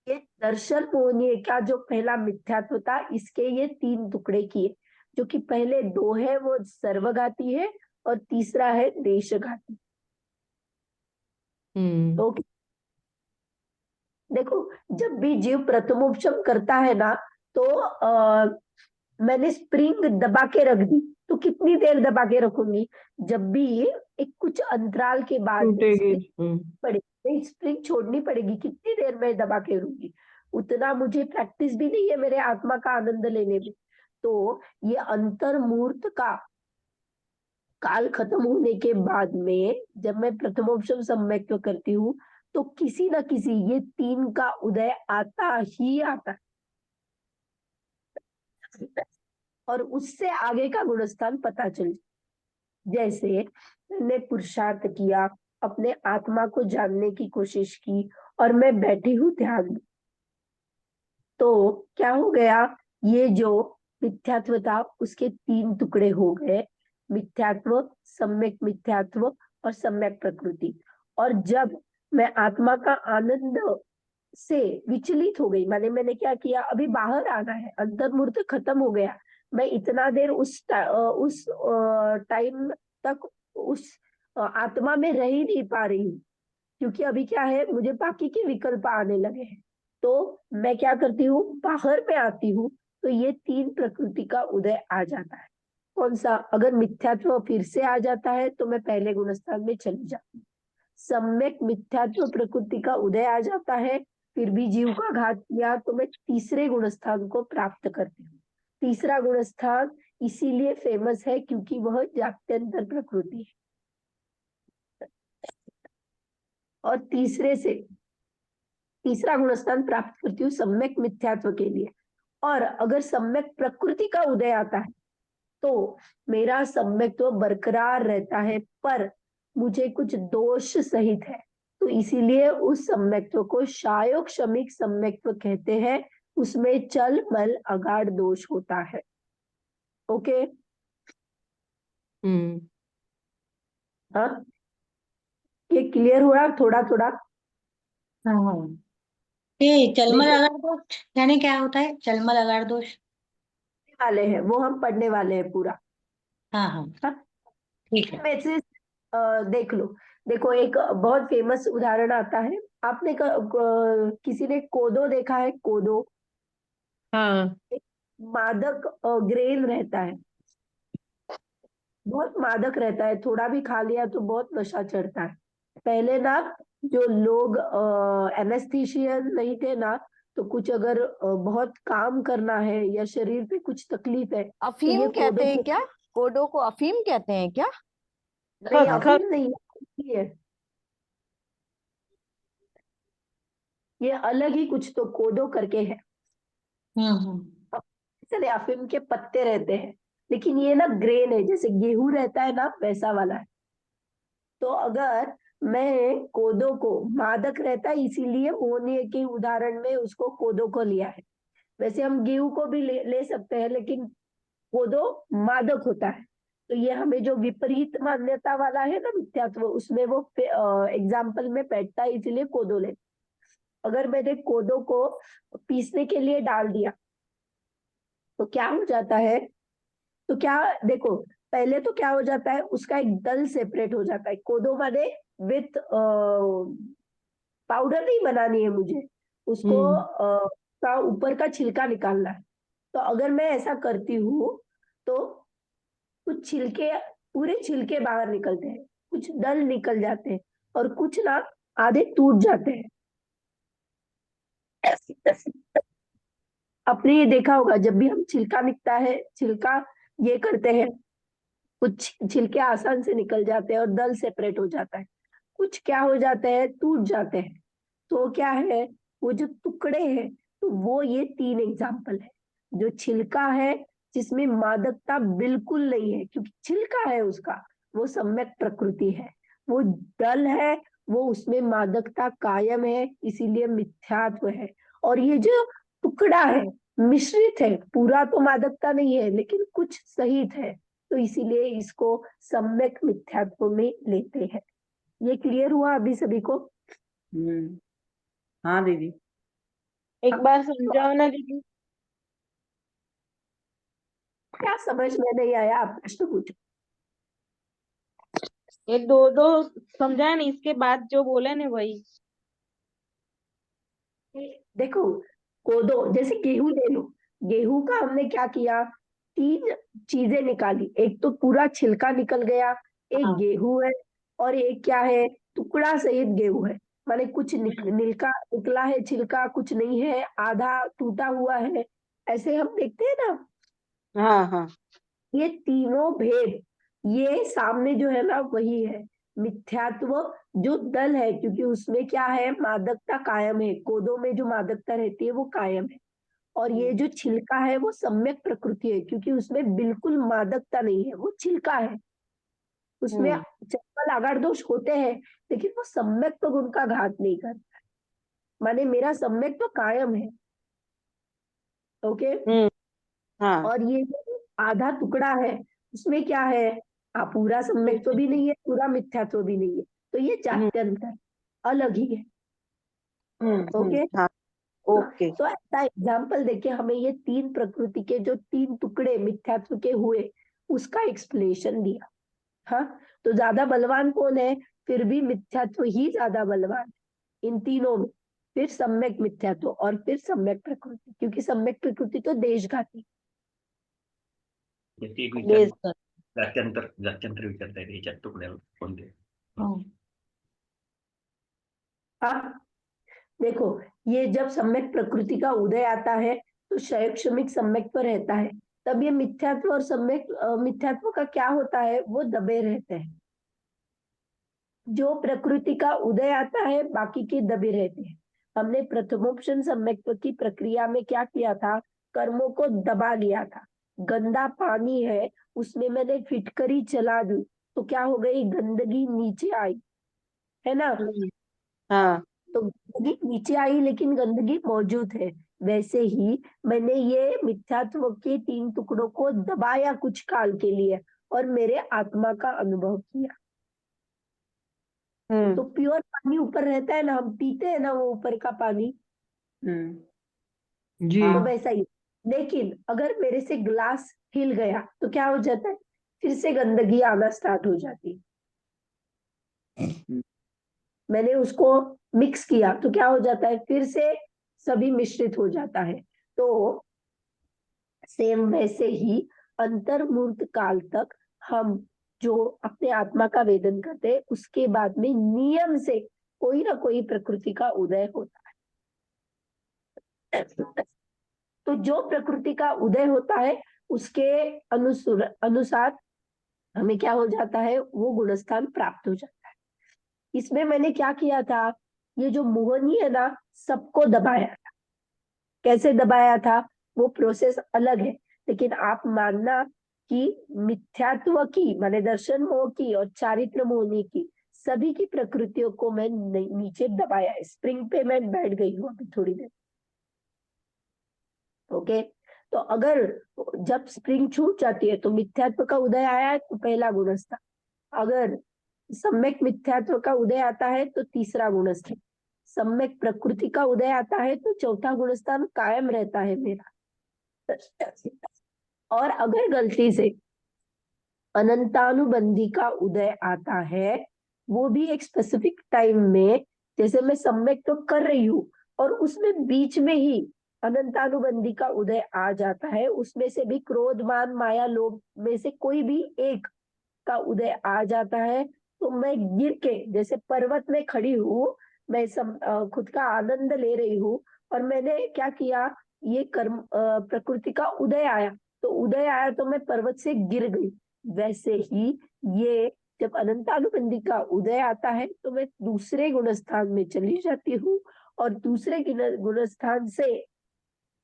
ये दर्शन मोहनीय का जो पहला मिथ्यात्व था, इसके ये 3 टुकड़े किए, जो कि पहले 2 है वो सर्वघाती है, और तीसरा है देशघाती। तो देखो, जब भी जीव प्रथमोपशम करता है ना, तो मैंने स्प्रिंग दबा के रख दी, तो कितनी देर दबा के रखूंगी, जब भी एक कुछ अंतराल के बाद स्प्रिंग छोड़नी पड़ेगी, कितनी देर में दबा के रहूंगी, उतना मुझे प्रैक्टिस भी नहीं है मेरे आत्मा का आनंद लेने में। तो ये अंतर्मूर्त का काल खत्म होने के बाद में जब मैं प्रथमोपशम सम्यक्त्व करती हूँ, तो किसी न किसी ये 3 का उदय आता ही आता है, और उससे आगे का गुणस्थान पता चल। जैसे मैंने पुरुषार्थ किया, अपने आत्मा को जानने की कोशिश की, और मैं बैठी हूँ ध्यान में, तो क्या हो गया, ये जो मिथ्यात्व था उसके 3 टुकड़े हो गए, मिथ्यात्व, सम्यक मिथ्यात्व और सम्यक प्रकृति। और जब मैं आत्मा का आनंद से विचलित हो गई, मैंने क्या किया, अभी बाहर आना है, अंतर्मूर्त खत्म हो गया, मैं इतना देर उस टाइम तक उस आत्मा में रह ही नहीं पा रही हूँ, क्योंकि अभी क्या है, मुझे बाकी के विकल्प आने लगे हैं। तो मैं क्या करती हूँ, बाहर पे आती हूँ, तो ये 3 प्रकृति का उदय आ जाता है। कौन सा, अगर मिथ्यात्व फिर से आ जाता है तो मैं पहले गुणस्थान में चली जाती हूँ। सम्यक मिथ्यात्व प्रकृति का उदय आ जाता है, फिर भी जीव का घात किया, तो मैं तीसरे गुणस्थान को प्राप्त करती हूँ। तीसरा गुणस्थान इसीलिए फेमस है क्योंकि वह जात्यंतर प्रकृति है, और तीसरा गुणस्थान प्राप्त करती हूँ सम्यक मिथ्यात्व के लिए। और अगर सम्यक प्रकृति का उदय आता है तो मेरा सम्यक्त्व बरकरार रहता है, पर मुझे कुछ दोष सहित है, तो इसीलिए उस सम्यक्त्व को शायोक्षमिक सम्यक्त्व कहते हैं। उसमें चल मल अगाड़ दोष होता है। ओके, हाँ, ये क्लियर हुआ थोड़ा थोड़ा? हाँ, ये चलमल अगाड़ दोष यानी क्या होता है? चलमल अगाड़ दोष वाले हैं वो, हम पढ़ने वाले हैं पूरा। हाँ हाँ। हाँ, ठीक है। वैसे देख लो, देखो एक बहुत फेमस उदाहरण आता है। आपने किसी ने कोदो देखा है? कोदो हाँ मादक ग्रेन रहता है, बहुत मादक रहता है, थोड़ा भी खा लिया तो बहुत नशा चढ़ता है। पहले ना जो लोग एनेस्थीशियन नहीं थे ना, तो कुछ अगर बहुत काम करना है या शरीर पे कुछ तकलीफ है तो अफीम ये कहते कोदो हैं क्या? कोडो को अफीम कहते हैं क्या? नहीं, खस अफीम नहीं है, ये अलग ही कुछ तो कोदो करके है। चले अफीम के पत्ते रहते हैं, लेकिन ये ना ग्रेन है, जैसे गेहूं रहता है ना वैसा वाला है। तो अगर मैं कोदो को मादक रहता है, इसीलिए मोहनीय के उदाहरण में उसको कोदो को लिया है। वैसे हम गेहूं को भी ले सकते हैं, लेकिन कोदो मादक होता है। तो ये हमें जो विपरीत मान्यता वाला है ना मिथ्यात्व, उसमें वो एग्जाम्पल में बैठता है, इसीलिए कोदो ले। अगर मैंने कोदो को पीसने के लिए डाल दिया तो क्या हो जाता है? तो क्या देखो, पहले तो क्या हो जाता है, उसका एक दल सेपरेट हो जाता है। कोदो माने विथ पाउडर नहीं बनानी है मुझे, उसको का ऊपर का छिलका निकालना है। तो अगर मैं ऐसा करती हूँ तो कुछ छिलके, पूरे छिलके बाहर निकलते हैं, कुछ दल निकल जाते हैं, और कुछ ना आधे टूट जाते हैं। आपने ये देखा होगा, जब भी हम छिलका निकलता है, छिलका ये करते हैं, कुछ छिलके आसान से निकल जाते हैं और दल सेपरेट हो जाता है, कुछ क्या हो जाते हैं, टूट जाते हैं। तो क्या है, वो जो टुकड़े हैं, तो वो ये 3 एग्जाम्पल है। जो छिलका है जिसमें मादकता बिल्कुल नहीं है, क्योंकि छिलका है उसका, वो सम्यक प्रकृति है। वो दल है, वो उसमें मादकता कायम है, इसीलिए मिथ्यात्व है। और ये जो टुकड़ा है मिश्रित है, पूरा तो मादकता नहीं है, लेकिन कुछ सहित है, तो इसीलिए इसको सम्यक मिथ्यात्व में लेते हैं। ये क्लियर हुआ अभी सभी को? हाँ दीदी। एक बार समझाओ ना दीदी। क्या समझ में नहीं आया? आप प्रश्न पूछो। ये दो दो समझाया नहीं, इसके बाद जो बोले ना वही। देखो, कोदो जैसे गेहूं ले लो, गेहूं का हमने क्या किया, 3 चीजें निकाली। एक तो पूरा छिलका निकल गया, एक हाँ। गेहूं है, और एक क्या है, टुकड़ा सहित गेहूं है। माने कुछ निकला है छिलका, कुछ नहीं है, आधा टूटा हुआ है, ऐसे हम देखते हैं ना। हाँ हाँ। ये तीनों भेद, ये सामने जो है ना वही है मिथ्यात्व। जो दल है, क्योंकि उसमें क्या है, मादकता कायम है, कोदो में जो मादकता रहती है वो कायम है। और ये जो छिलका है वो सम्यक प्रकृति है, क्योंकि उसमें बिल्कुल मादकता नहीं है, वो छिलका है। उसमें चप्पल आगाड़ दोष होते हैं, लेकिन वो सम्यक तो गुण का घात नहीं करता। माने मेरा सम्यक तो कायम है। ओके। हाँ। और ये जो आधा टुकड़ा है, उसमें क्या है, पूरा सम्यक्त्व भी नहीं है, पूरा मिथ्यात्व भी नहीं है, तो ये जात्यंतर अलग ही है। ओके। हाँ। ओके। तो ऐसा एग्जाम्पल देके हमें ये 3 प्रकृति के जो 3 टुकड़े मिथ्यात्व के हुए, उसका एक्सप्लेनेशन दिया। हाँ, तो ज्यादा बलवान कौन है? फिर भी मिथ्यात्व ही ज्यादा बलवान है इन तीनों में। फिर सम्यक मिथ्यात्व और फिर सम्यक प्रकृति, क्योंकि सम्यक प्रकृति तो देशघाती। एक बेस विचार जात्यंतर विचारता है याच्यात तुकड्याला कोणते हाँ, देखो, ये जब सम्यक प्रकृति का उदय आता है तो क्षयक्षमिक सम्यक्त्व रहता है, तब ये मिथ्यात्व और सम्यक मिथ्यात्व का क्या होता है, वो दबे रहते हैं। जो प्रकृति का उदय आता है बाकी के दबे रहते हैं। हमने प्रथमोपशन सम्यक्त्व की प्रक्रिया में क्या किया था, कर्मों को दबा लिया था। गंदा पानी है, उसमें मैंने फिटकरी चला दी, तो क्या हो गई, गंदगी नीचे आई, है ना। हाँ। तो गंदगी नीचे आई, लेकिन गंदगी मौजूद है। वैसे ही मैंने ये मिथ्यात्व के 3 टुकड़ों को दबाया कुछ काल के लिए, और मेरे आत्मा का अनुभव किया। तो प्योर पानी ऊपर रहता है ना, हम पीते हैं ना वो ऊपर का पानी, जी तो वैसा ही। लेकिन अगर मेरे से ग्लास हिल गया तो क्या हो जाता है, फिर से गंदगी आना स्टार्ट हो जाती है। मैंने उसको मिक्स किया तो क्या हो जाता है, फिर से सभी मिश्रित हो जाता है। तो सेम वैसे ही अंतर्मूर्त काल तक हम जो अपने आत्मा का वेदन करते हैं, उसके बाद में नियम से कोई ना कोई प्रकृति का उदय होता है। तो जो प्रकृति का उदय होता है उसके अनुसार हमें क्या हो जाता है, वो गुणस्थान प्राप्त हो जाता है। इसमें मैंने क्या किया था, ये जो मोहनी है ना, सबको दबाया था। कैसे दबाया था, वो प्रोसेस अलग है, लेकिन आप मानना कि मिथ्यात्व की माने दर्शन मोह की और चारित्र मोहनी की सभी की प्रकृतियों को मैं नीचे दबाया है। स्प्रिंग पे मैं बैठ गई हूँ अभी थोड़ी देर। ओके, तो अगर जब स्प्रिंग छूट जाती है तो मिथ्यात्व का उदय आया है तो पहला गुणस्थान, अगर सम्यक मिथ्यात्व का उदय आता है तो तीसरा गुणस्थान, सम्यक प्रकृति का उदय आता है तो चौथा गुणस्थान कायम रहता है मेरा। और अगर गलती से अनंतानुबंधी का उदय आता है, वो भी एक स्पेसिफिक टाइम में, जैसे मैं सम्यक तो कर रही हूँ और उसमें बीच में ही अनंतानुबंधी का उदय आ जाता है, उसमें से भी क्रोध मान माया लोभ में से कोई भी एक का उदय आ जाता है, तो मैं गिर के, जैसे पर्वत में खड़ी हूँ, मैं खुद का आनंद ले रही हूँ और मैंने क्या किया, ये कर्म प्रकृति का उदय आया, तो उदय आया तो मैं पर्वत से गिर गई। वैसे ही ये जब अनंतानुबंधी का उदय आता है तो मैं दूसरे गुणस्थान में चली जाती हूँ और दूसरे गुणस्थान से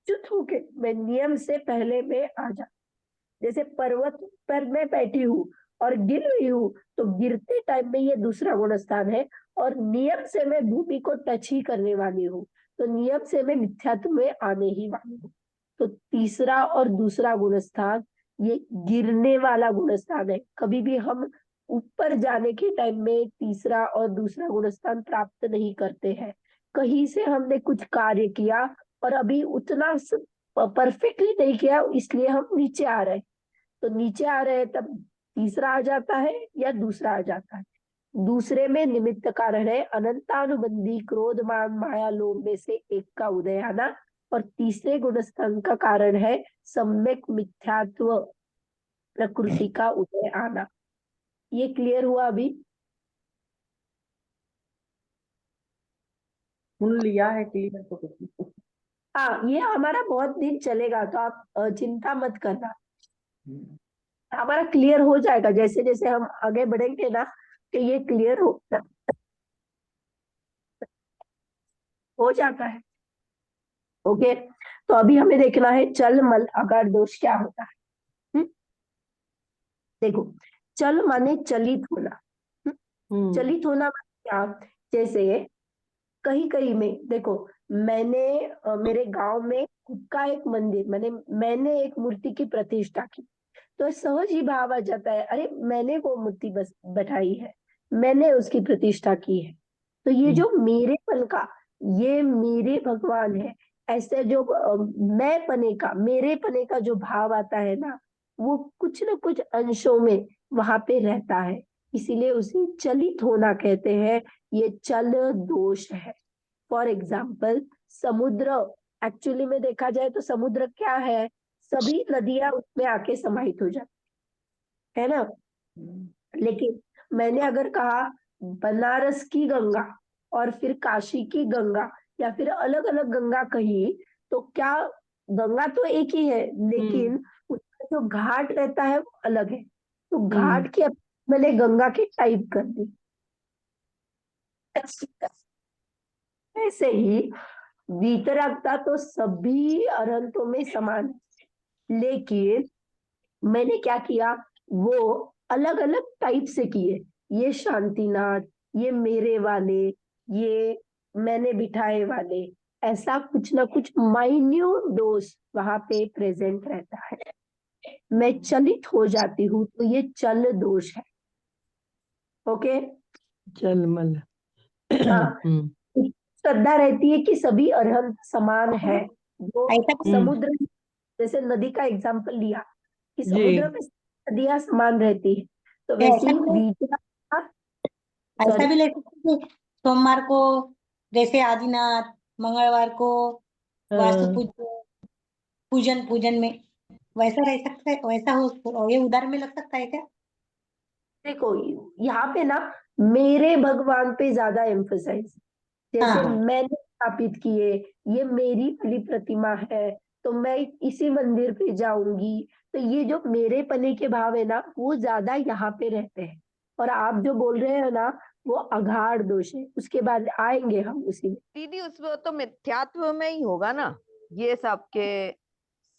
च्युत होके मैं नियम से पहले में आ जाती। जैसे पर्वत पर मैं बैठी हूँ और गिर रही हूँ, तो गिरते टाइम में ये दूसरा गुणस्थान है और नियम से मैं भूमि को टच ही करने वाली हूँ, तो नियम से मैं मिथ्यात्व में आने ही वाली हूँ। तो तीसरा और दूसरा गुणस्थान ये गिरने वाला गुणस्थान है। कभी भी हम ऊपर जाने के टाइम में तीसरा और दूसरा गुणस्थान प्राप्त नहीं करते हैं। कहीं से हमने कुछ कार्य किया और अभी उतना परफेक्टली नहीं किया, इसलिए हम नीचे आ रहे हैं, तो नीचे आ रहे हैं तब तीसरा आ जाता है या दूसरा आ जाता है। दूसरे में निमित्त कारण है अनंतानुबंधी क्रोध मान माया लोभ में से एक का उदय आना, और तीसरे गुणस्थान का कारण है सम्यक मिथ्यात्व प्रकृति का उदय आना। ये क्लियर हुआ अभी? सुन लिया है, क्लियर तो कुछ नहीं। हाँ, ये हमारा बहुत दिन चलेगा, तो आप चिंता मत करना, हमारा क्लियर हो जाएगा। जैसे जैसे हम आगे बढ़ेंगे ना, तो ये क्लियर हो जाता है। ओके, तो अभी हमें देखना है चल मल अगार दोष क्या होता है। देखो, चल माने चलित होना। चलित होना माने क्या, जैसे कहीं कहीं में देखो, मैंने मेरे गांव में खुद का एक मंदिर, मैंने एक मूर्ति की प्रतिष्ठा की, तो सहज ही भाव आ जाता है, अरे मैंने वो मूर्ति बस बैठाई है, मैंने उसकी प्रतिष्ठा की है। तो ये जो मेरेपन का, ये मेरे भगवान है, ऐसे जो मैं पने का, मेरे पने का जो भाव आता है ना, वो कुछ न कुछ अंशों में वहां पे रहता है, इसीलिए उसे चलित होना कहते हैं। ये चल दोष है। फॉर एग्जाम्पल, समुद्र, एक्चुअली में देखा जाए तो समुद्र क्या है, सभी नदियां उसमें आके समाहित हो जाती है ना। लेकिन मैंने अगर कहा बनारस की गंगा और फिर काशी की गंगा या फिर अलग अलग गंगा कही, तो क्या, गंगा तो एक ही है, लेकिन उसका जो घाट रहता है वो अलग है, तो घाट की मैंने गंगा की टाइप कर दी। ऐसे ही वीतरागता तो सभी अरहंतों में समान है, लेकिन मैंने क्या किया, वो अलग अलग टाइप से किए। ये शांतिनाथ, ये मेरे वाले, ये मैंने बिठाए वाले, ऐसा कुछ ना कुछ माइन्यूट दोष वहां पे प्रेजेंट रहता है। मैं चलित हो जाती हूँ तो ये चल दोष है। ओके, चलमल। हाँ, श्रद्धा रहती है कि सभी अरहंत समान है। जो ऐसा समुद्र, जैसे नदी का एग्जांपल लिया कि जी। समुद्र में नदियां समान रहती है, तो ऐसा वैसे ही भी विद्या, ऐसा सॉरी, भी ले सकते हैं कि सोमवार को जैसे आदिनाथ, मंगलवार को वास्तु हाँ पूजन पूजन में वैसा रह सकता है, वैसा हो, ये उदाहरण में लग सकता है क्या? देखो यहाँ पे ना मेरे भगवान पे ज्यादा एम्फोसाइज, जैसे हाँ मैंने स्थापित किए, ये मेरी वाली प्रतिमा है, तो मैं इसी मंदिर पे जाऊंगी, तो ये जो मेरे पने के भाव है ना वो ज्यादा यहाँ पे रहते हैं। और आप जो बोल रहे हैं ना वो अघाड़ दोष है, उसके बाद आएंगे हम उसी में। दीदी उसमें तो मिथ्यात्व में ही होगा ना, ये सब के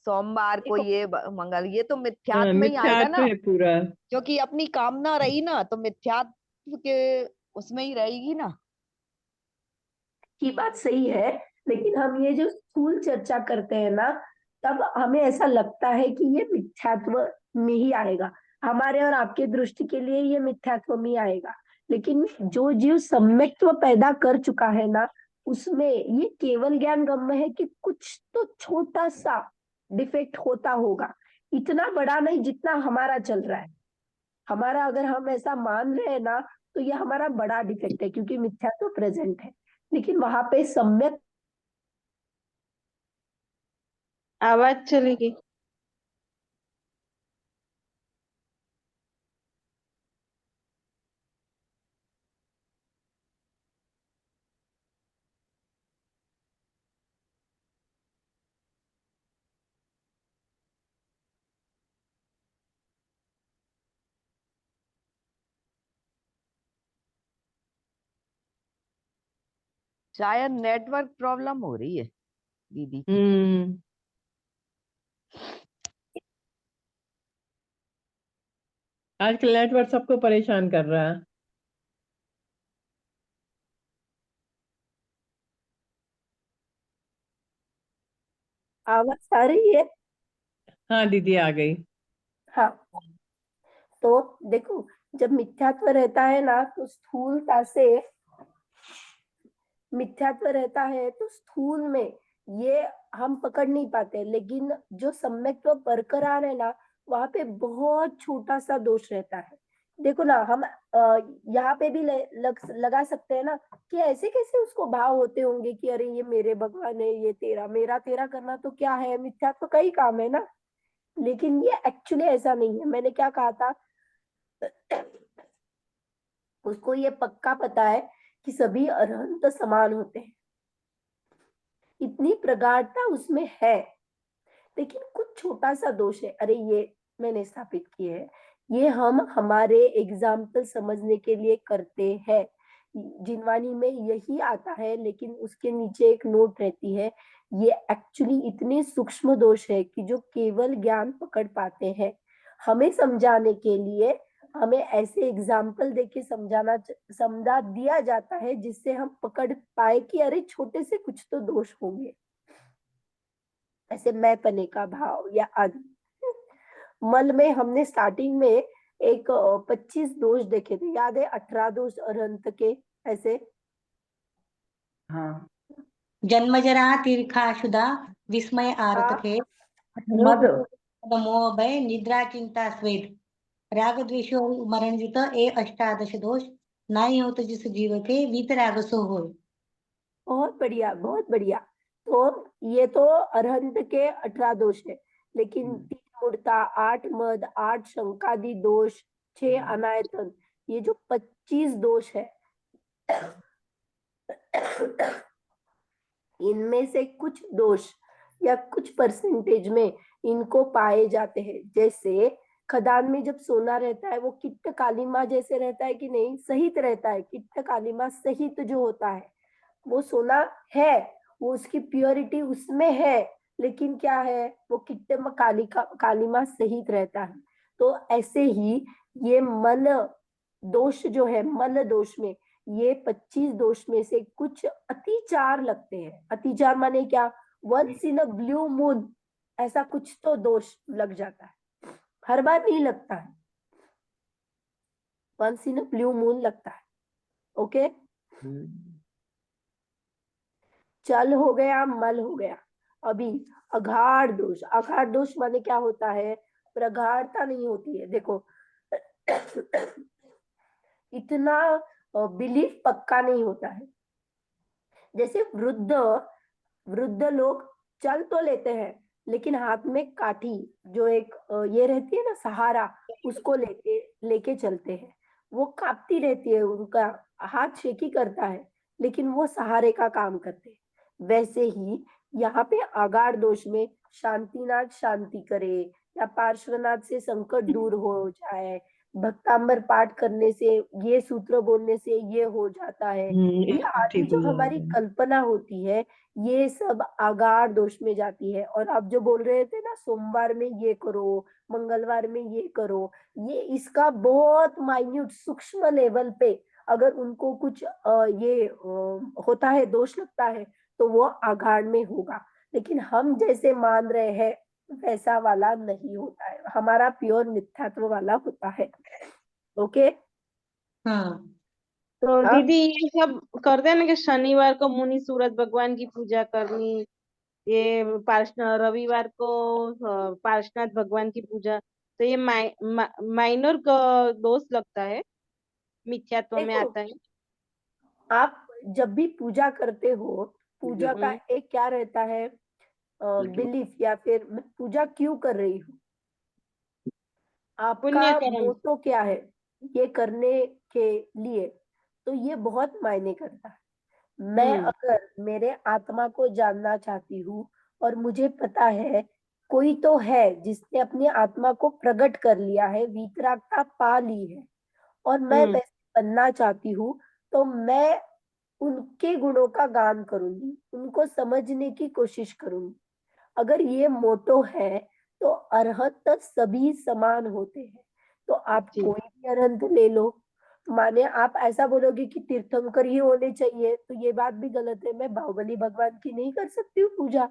सोमवार को देखो ये मंगल, ये तो हाँ, मिथ्यात्व में ही आएगा मिथ्यात्व ना, है पूरा। क्योंकि अपनी कामना रही ना तो मिथ्यात्व के उसमें ही रहेगी ना। की बात सही है, लेकिन हम ये जो स्थूल चर्चा करते हैं ना तब हमें ऐसा लगता है कि ये मिथ्यात्व में ही आएगा, हमारे और आपके दृष्टि के लिए ये मिथ्यात्व में ही आएगा। लेकिन जो जीव सम्यक्त्व पैदा कर चुका है ना उसमें ये केवल ज्ञान गम्य है कि कुछ तो छोटा सा डिफेक्ट होता होगा, इतना बड़ा नहीं जितना हमारा चल रहा है। हमारा अगर हम ऐसा मान रहे हैं ना तो ये हमारा बड़ा डिफेक्ट है क्योंकि मिथ्यात्व प्रेजेंट है, लेकिन वहां पे सम्यक आवाज चलेगी। शायद नेटवर्क प्रॉब्लम हो रही है दीदी की। हम्म। आजकल नेटवर्क सबको परेशान कर रहा है। आवाज आ रही है। हाँ दीदी आ गई। हाँ, तो देखो जब मिथ्यात्व रहता है ना तो स्थूलता से, मिथ्यात्व रहता है तो स्थूल में ये हम पकड़ नहीं पाते, लेकिन जो सम्यक्त्व बरकरार है ना वहां पे बहुत छोटा सा दोष रहता है। देखो ना हम यहाँ पे भी लगा सकते हैं ना कि ऐसे कैसे उसको भाव होते होंगे कि अरे ये मेरे भगवान है, ये तेरा, मेरा तेरा करना तो क्या है, मिथ्यात्व का ही काम है ना। लेकिन ये एक्चुअली ऐसा नहीं है। मैंने क्या कहा था, उसको ये पक्का पता है कि सभी अरहंत समान होते हैं, इतनी प्रगाढ़ता उसमें है, लेकिन कुछ छोटा सा दोष है। अरे ये मैंने स्थापित किए है, ये हम हमारे एग्जाम्पल समझने के लिए करते हैं, जिनवानी में यही आता है, लेकिन उसके नीचे एक नोट रहती है। ये एक्चुअली इतने सूक्ष्म दोष है कि जो केवल ज्ञान पकड़ पाते हैं। हमें समझाने के लिए हमें ऐसे एग्जाम्पल देके समझा दिया जाता है जिससे हम पकड़ पाए कि अरे छोटे से कुछ तो दोष होंगे, ऐसे मैं पने का भाव या आदि। मल में हमने स्टार्टिंग में एक 25 दोष देखे थे, याद है, 18 दोष अरहंत के ऐसे। हाँ। जन्मजरा तीर्खाशुदा विस्मय हाँ, आरतके मद। मोह भय निद्रा चिंता स्वेद राग द्वेष मरण जित ए अष्टादश दोष नाई होत जिस जीव के वीतराग सो होय। बहुत बढ़िया बहुत बढ़िया। तो ये तो अरहंत के 18 दोष है, लेकिन 3 मूर्ता, 8 मद, 8 शंकादि दोष, 6 अनायतन, ये जो 25 दोष है इनमें से कुछ दोष या कुछ परसेंटेज में इनको पाए जाते हैं। जैसे खदान में जब सोना रहता है वो किट्ट कालीमा जैसे रहता है कि नहीं, सहित रहता है, किट्ट कालीमा सहित जो होता है वो सोना है, वो उसकी प्योरिटी उसमें है, लेकिन क्या है वो किट्ट कालीमा सहित रहता है। तो ऐसे ही ये मन दोष जो है, मल दोष में ये 25 दोष में से कुछ अतिचार लगते हैं। अतिचार माने क्या, once in a blue moon ऐसा कुछ तो दोष लग जाता है, हर बार नहीं लगता है, once in a blue moon लगता है। ओके, चल हो गया, मल हो गया। अभी अघाड़ दोष, अघाड़ दोष माने क्या होता है, प्रगाढ़ता नहीं होती है। देखो इतना बिलीफ पक्का नहीं होता है। जैसे वृद्ध लोग चल तो लेते हैं, लेकिन हाथ में काठी, जो एक ये रहती है ना सहारा, उसको लेके चलते हैं। वो कांपती रहती है, उनका हाथ शेकी करता है, लेकिन वो सहारे का काम करते हैं। वैसे ही यहाँ पे आगाड़ दोष में शांतिनाथ शांति करे, या पार्श्वनाथ से संकट दूर हो जाए, भक्तांबर पाठ करने से, ये सूत्र बोलने से ये हो जाता है, ये आदि जो हमारी कल्पना होती है, ये सब आगाड़ दोष में जाती है। और आप जो बोल रहे थे ना, सोमवार में ये करो, मंगलवार में ये करो, ये इसका बहुत माइन्यूट सूक्ष्म लेवल पे अगर उनको कुछ ये होता है, दोष लगता है, तो वो आगाड़ में होगा। लेकिन हम जैसे मान रहे हैं वैसा वाला नहीं होता है, हमारा प्योर मिथ्यात्व वाला होता है। ओके। हाँ तो हाँ? दीदी ये सब करते हैं ना कि शनिवार को मुनि सूरज भगवान की पूजा करनी, ये रविवार को पार्श्वनाथ भगवान की पूजा, तो ये माइनर दोष लगता है, मिथ्यात्व में देखो, आता है। आप जब भी पूजा करते हो, पूजा का एक क्या रहता है, बिलीफ, या फिर मैं पूजा क्यों कर रही हूँ, आपका पुण्य कर्म। मोटो क्या है ये करने के लिए, तो ये बहुत मायने करता है। मैं अगर मेरे आत्मा को जानना चाहती हूँ, और मुझे पता है कोई तो है जिसने अपनी आत्मा को प्रकट कर लिया है, वीतरागता पा ली है, और मैं वैसे बनना चाहती हूँ, तो मैं उनके गुणों का गान करूंगी, उनको समझने की कोशिश करूंगी। अगर ये मोटो है, तो अरहत सभी समान होते हैं। तो आप कोई भी अरहंत ले लो, माने आप ऐसा बोलोगे कि तीर्थंकर ही होने चाहिए, तो ये बात भी गलत है। मैं बाहुबली भगवान की नहीं कर सकती हूँ पूजा।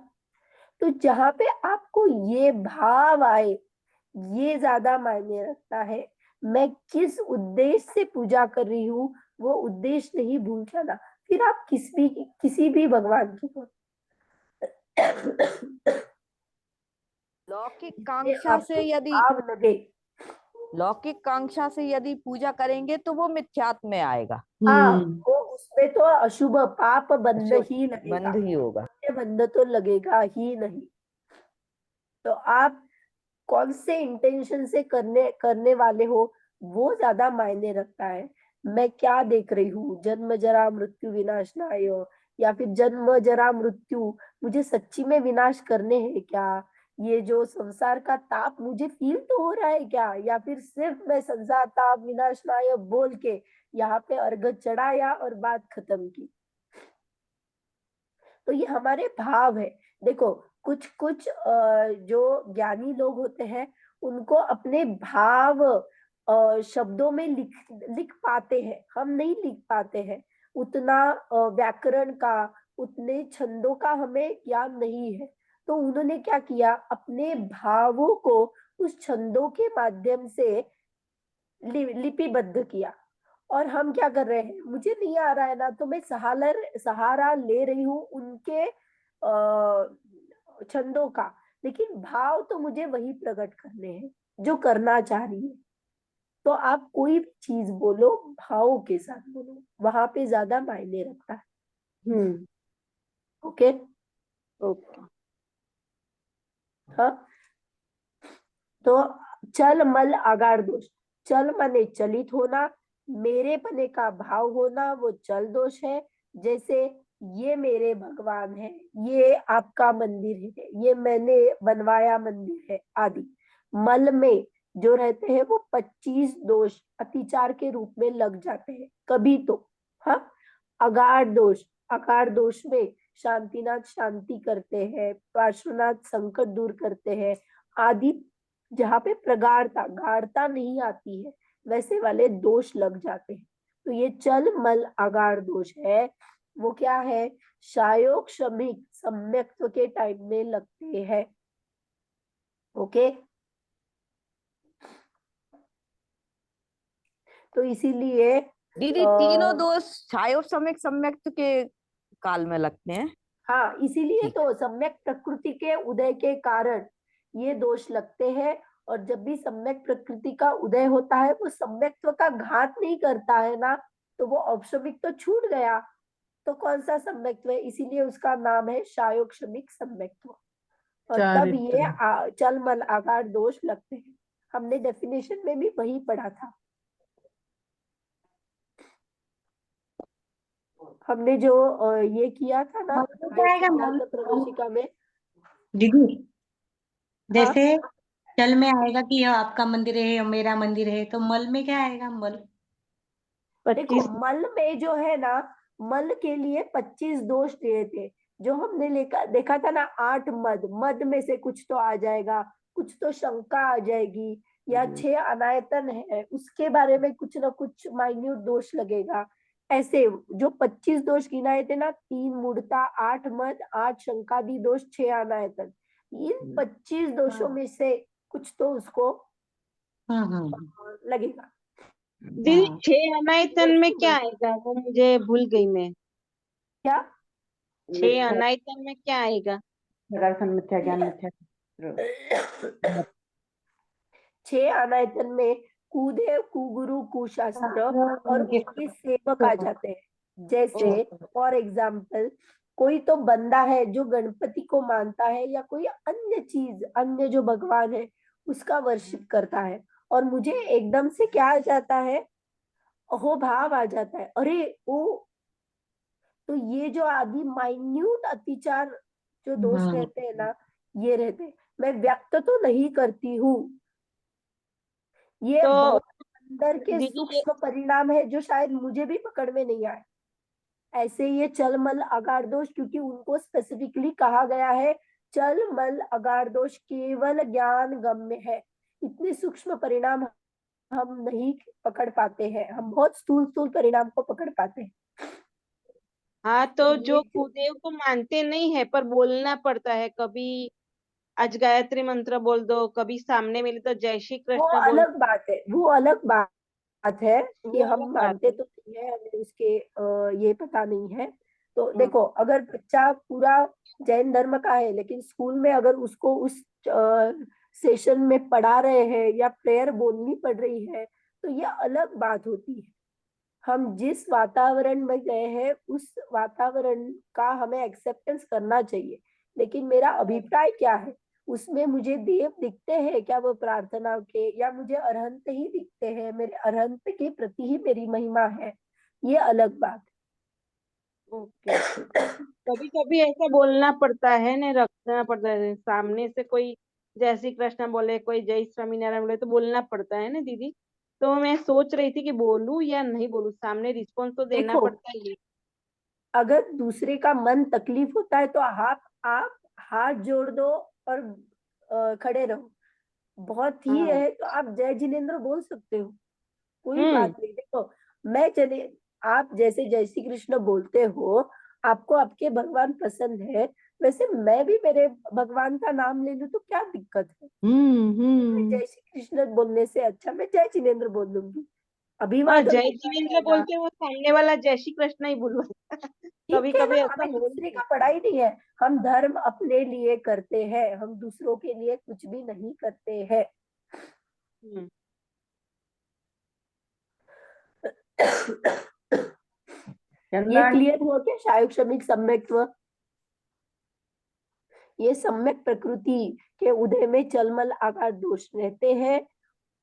तो जहाँ पे आपको ये भाव आए, ये ज्यादा मायने रखता है। मैं किस उद्देश्य से पूजा कर रही हूँ, वो उद्देश्य नहीं भूल जाना। फिर आप किसी भी भगवान की हो। लौकिक जिससे कांक्षा से आपको यदि भाव लगे। लौकिक कांक्षा से यदि पूजा करेंगे तो वो मिथ्यात्व में आएगा, हाँ, वो उसमें तो अशुभ पाप बंध ही लगेगा, बंद ही होगा। बंध तो लगेगा ही नहीं। तो आप कौन से इंटेंशन से करने वाले हो, वो ज्यादा मायने रखता है। मैं क्या देख रही हूँ, जन्म जरा मृत्यु विनाशनाय, या फिर जन्म जरा मृत्यु मुझे सच्ची में विनाश करने हैं क्या, ये जो संसार का ताप मुझे फील तो हो रहा है क्या, या फिर सिर्फ मैं संसार ताप विनाशनाय बोल के यहाँ पे अर्घ चढ़ाया और बात खत्म की। तो ये हमारे भाव है। देखो, कुछ कुछ जो ज्ञानी लोग होते हैं, उनको अपने भाव शब्दों में लिख पाते हैं, हम नहीं लिख पाते हैं। उतना व्याकरण का, उतने छंदों का हमें ज्ञान नहीं है। तो उन्होंने क्या किया, अपने भावों को उस छंदों के माध्यम से लिपिबद्ध किया। और हम क्या कर रहे हैं, मुझे नहीं आ रहा है ना, तो मैं सहारा ले रही हूँ उनके छंदों का, लेकिन भाव तो मुझे वही प्रकट करने हैं जो करना चाह रही है। तो आप कोई भी चीज बोलो, भावों के साथ बोलो, वहां पे ज्यादा मायने रखता है। ओके। ओके। हाँ, तो चल मल आगाड़ दोष, चल माने चलित होना, मेरे पने का भाव होना, वो चल दोष है। जैसे ये मेरे भगवान है, ये आपका मंदिर है, ये मैंने बनवाया मंदिर है आदि। मल में जो रहते हैं वो 25 दोष अतिचार के रूप में लग जाते हैं कभी तो। हाँ, अगाड़ दोष में शांतिनाथ शांति करते हैं, पार्श्वनाथ संकट दूर करते हैं आदि। जहाँ पे गाढ़ता नहीं आती है, वैसे वाले दोष लग जाते हैं। तो ये चल मल आगाड़ दोष है, वो क्या है, शायोग शमिक सम्यक्त्व के टाइम में लगते हैं। ओके। तो इसीलिए दीदी तीनों दोष छायो सम्यक के काल में लगते हैं। हाँ, इसीलिए तो सम्यक प्रकृति के उदय के कारण ये दोष लगते हैं। और जब भी सम्यक प्रकृति का उदय होता है वो सम्यक्त्व का घात नहीं करता है ना, तो वो औपशमिक तो छूट गया, तो कौन सा सम्यक्त्व है, इसीलिए उसका नाम है शायोक्षमिक सम्यक्त्व। और तब ये चल मल आकार दोष लगते हैं। हमने डेफिनेशन में भी वही पढ़ा था। हमने जो ये किया था ना सिद्धांत प्रवेशिका में। दीदी हाँ, जैसे चल में आएगा कि यह आपका मंदिर है या मेरा मंदिर है, तो मल में क्या आएगा? मल देखो मल में जो है ना, मल के लिए 25 दोष दिए थे, जो हमने देखा था ना, 8 मद, मद में से कुछ तो आ जाएगा, कुछ तो शंका आ जाएगी, या 6 अनायतन है उसके बारे में कुछ ना कुछ माइन्यूट दोष लगेगा। ऐसे जो 25 दोष गिनाए थे ना, 3 मूढ़ता, 8 मद, 8 शंकादि दोष, 6 अनायतन, इन 25 दोषों में से कुछ तो उसको लगेगा। दीदी 6 अनायतन में क्या आएगा, वो मुझे भूल गई मैं। क्या 6 अनायतन में क्या आएगा? दर्शन, मिथ्या ज्ञान, मिथ्या 6 अनायतन में कुदेव, कुगुरु, कुशास्त्र और उसके सेवक आ जाते हैं। जैसे फॉर एग्जाम्पल कोई तो बंदा है जो गणपति को मानता है, या कोई अन्य चीज, अन्य जो भगवान है उसका वर्शिप करता है, और मुझे एकदम से क्या आ जाता है, अहोभाव आ जाता है, अरे ओ, तो ये जो आदि माइन्यूट अतिचार जो दोष रहते हैं ना, ये रहते हैं। मैं व्यक्त तो नहीं करती हूँ, ये तो बहुत अंदर के दीदी सूक्ष्म परिणाम है जो शायद मुझे भी पकड़ में नहीं आए। ऐसे ये चल मल अगार दोष, क्योंकि उनको स्पेसिफिकली कहा गया है चल मल अगार दोष केवल ज्ञान गम्य है, इतने सूक्ष्म परिणाम हम नहीं पकड़ पाते हैं, हम बहुत स्थूल स्थूल परिणाम को पकड़ पाते हैं। हाँ, तो जो कुदेव को मानते नहीं है पर बोलना पड़ता है, कभी आज गायत्री मंत्र बोल दो, कभी सामने मिले तो जय श्री वो कृष्ण बोल अलग बात है, वो अलग बात है कि वो हम अलग बात मानते है। तो नहीं है, हमें उसके ये पता नहीं है। तो देखो, अगर बच्चा पूरा जैन धर्म का है लेकिन स्कूल में अगर उसको उस सेशन में पढ़ा रहे हैं या प्रेयर बोलनी पड़ रही है, तो ये अलग बात होती है। हम जिस वातावरण में गए हैं उस वातावरण का हमें एक्सेप्टेंस करना चाहिए। लेकिन मेरा अभिप्राय क्या है, उसमें मुझे देव दिखते हैं क्या वो प्रार्थना के, या मुझे अरहंत ही दिखते हैं, मेरे अरहंत के प्रति ही मेरी महिमा है, ये अलग बात ओके। कभी कभी ऐसा बोलना पड़ता है ना, रखना पड़ता है, सामने से कोई जय श्री कृष्ण बोले, कोई जय स्वामीनारायण बोले, तो बोलना पड़ता है ना दीदी। तो मैं सोच रही थी कि बोलूं या नहीं बोलूं, सामने रिस्पॉन्स तो देना देखो, पड़ता ही है। अगर दूसरे का मन तकलीफ होता है तो आप हाथ जोड़ दो और खड़े रहो। बहुत ही हाँ। है तो आप जय जिनेन्द्र बोल सकते हो, कोई बात नहीं। देखो, मैं चले, आप जैसे जय श्री कृष्ण बोलते हो, आपको आपके भगवान पसंद है, वैसे मैं भी मेरे भगवान का नाम ले लूं तो क्या दिक्कत है। मैं जय श्री कृष्ण बोलने से अच्छा मैं जय जिनेन्द्र बोल लूंगी, हाँ, अभिवादन जय होता जिनेन्द्र रहेगा। बोलते वो सामने वाला जय श्री कृष्ण ही बोलवा कभी ठीक है ना, कभी ऐसा हमें हो दूसरे का पढ़ाई नहीं है, हम धर्म अपने लिए करते हैं, हम दूसरों के लिए कुछ भी नहीं करते हैं। ये क्लियर हुआ क्या शायोक्षमिक सम्यक्त्व? ये सम्यक प्रकृति के उदय में चलमल आकार दोष रहते हैं,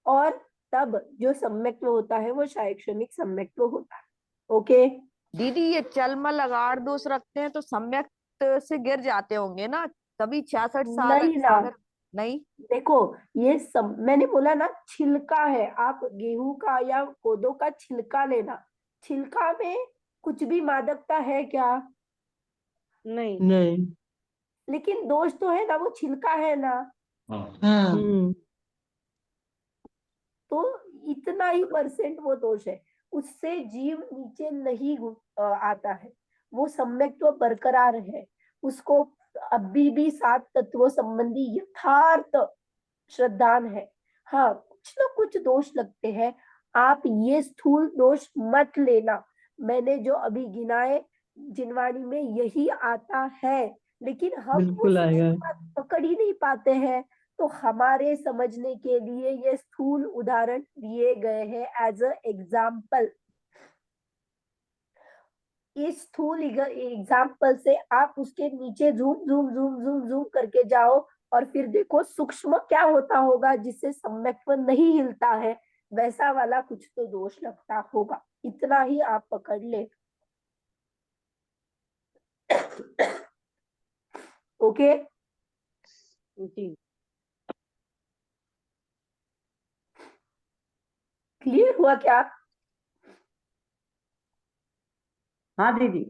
और तब जो सम्यक्त्व होता है वो शायोक्षमिक सम्यक्त्व होता है। ओके दीदी, ये चलमल अगाड़ दोष रखते हैं तो सम्यक से गिर जाते होंगे ना, तभी 66 नहीं ना, सागर नहीं। देखो ये मैंने बोला ना, छिलका है, आप गेहूं का या कोदो का छिलका लेना, छिलका में कुछ भी मादकता है क्या? नहीं। नहीं। लेकिन दोष तो है ना, वो छिलका है ना, तो इतना ही परसेंट वो दोष है, उससे जीव नीचे नहीं आता है, वो सम्यक्त्व बरकरार है, उसको अभी भी 7 तत्वों संबंधी यथार्थ श्रद्धान है। हाँ, कुछ ना कुछ दोष लगते हैं, आप ये स्थूल दोष मत लेना, मैंने जो अभी गिनाए जिनवाणी में यही आता है, लेकिन हम वो बिल्कुल आएगा। सूक्ष्म बात पकड़ ही नहीं पाते हैं, तो हमारे समझने के लिए ये स्थूल उदाहरण दिए गए हैं एज अ एग्जाम्पल। इस स्थूल एग्जाम्पल से आप उसके नीचे zoom zoom zoom zoom zoom करके जाओ और फिर देखो सूक्ष्म क्या होता होगा जिससे सम्यक्त्व नहीं हिलता है, वैसा वाला कुछ तो दोष लगता होगा। इतना ही आप पकड़ ले। ओके जी क्लियर हुआ क्या? हाँ दीदी।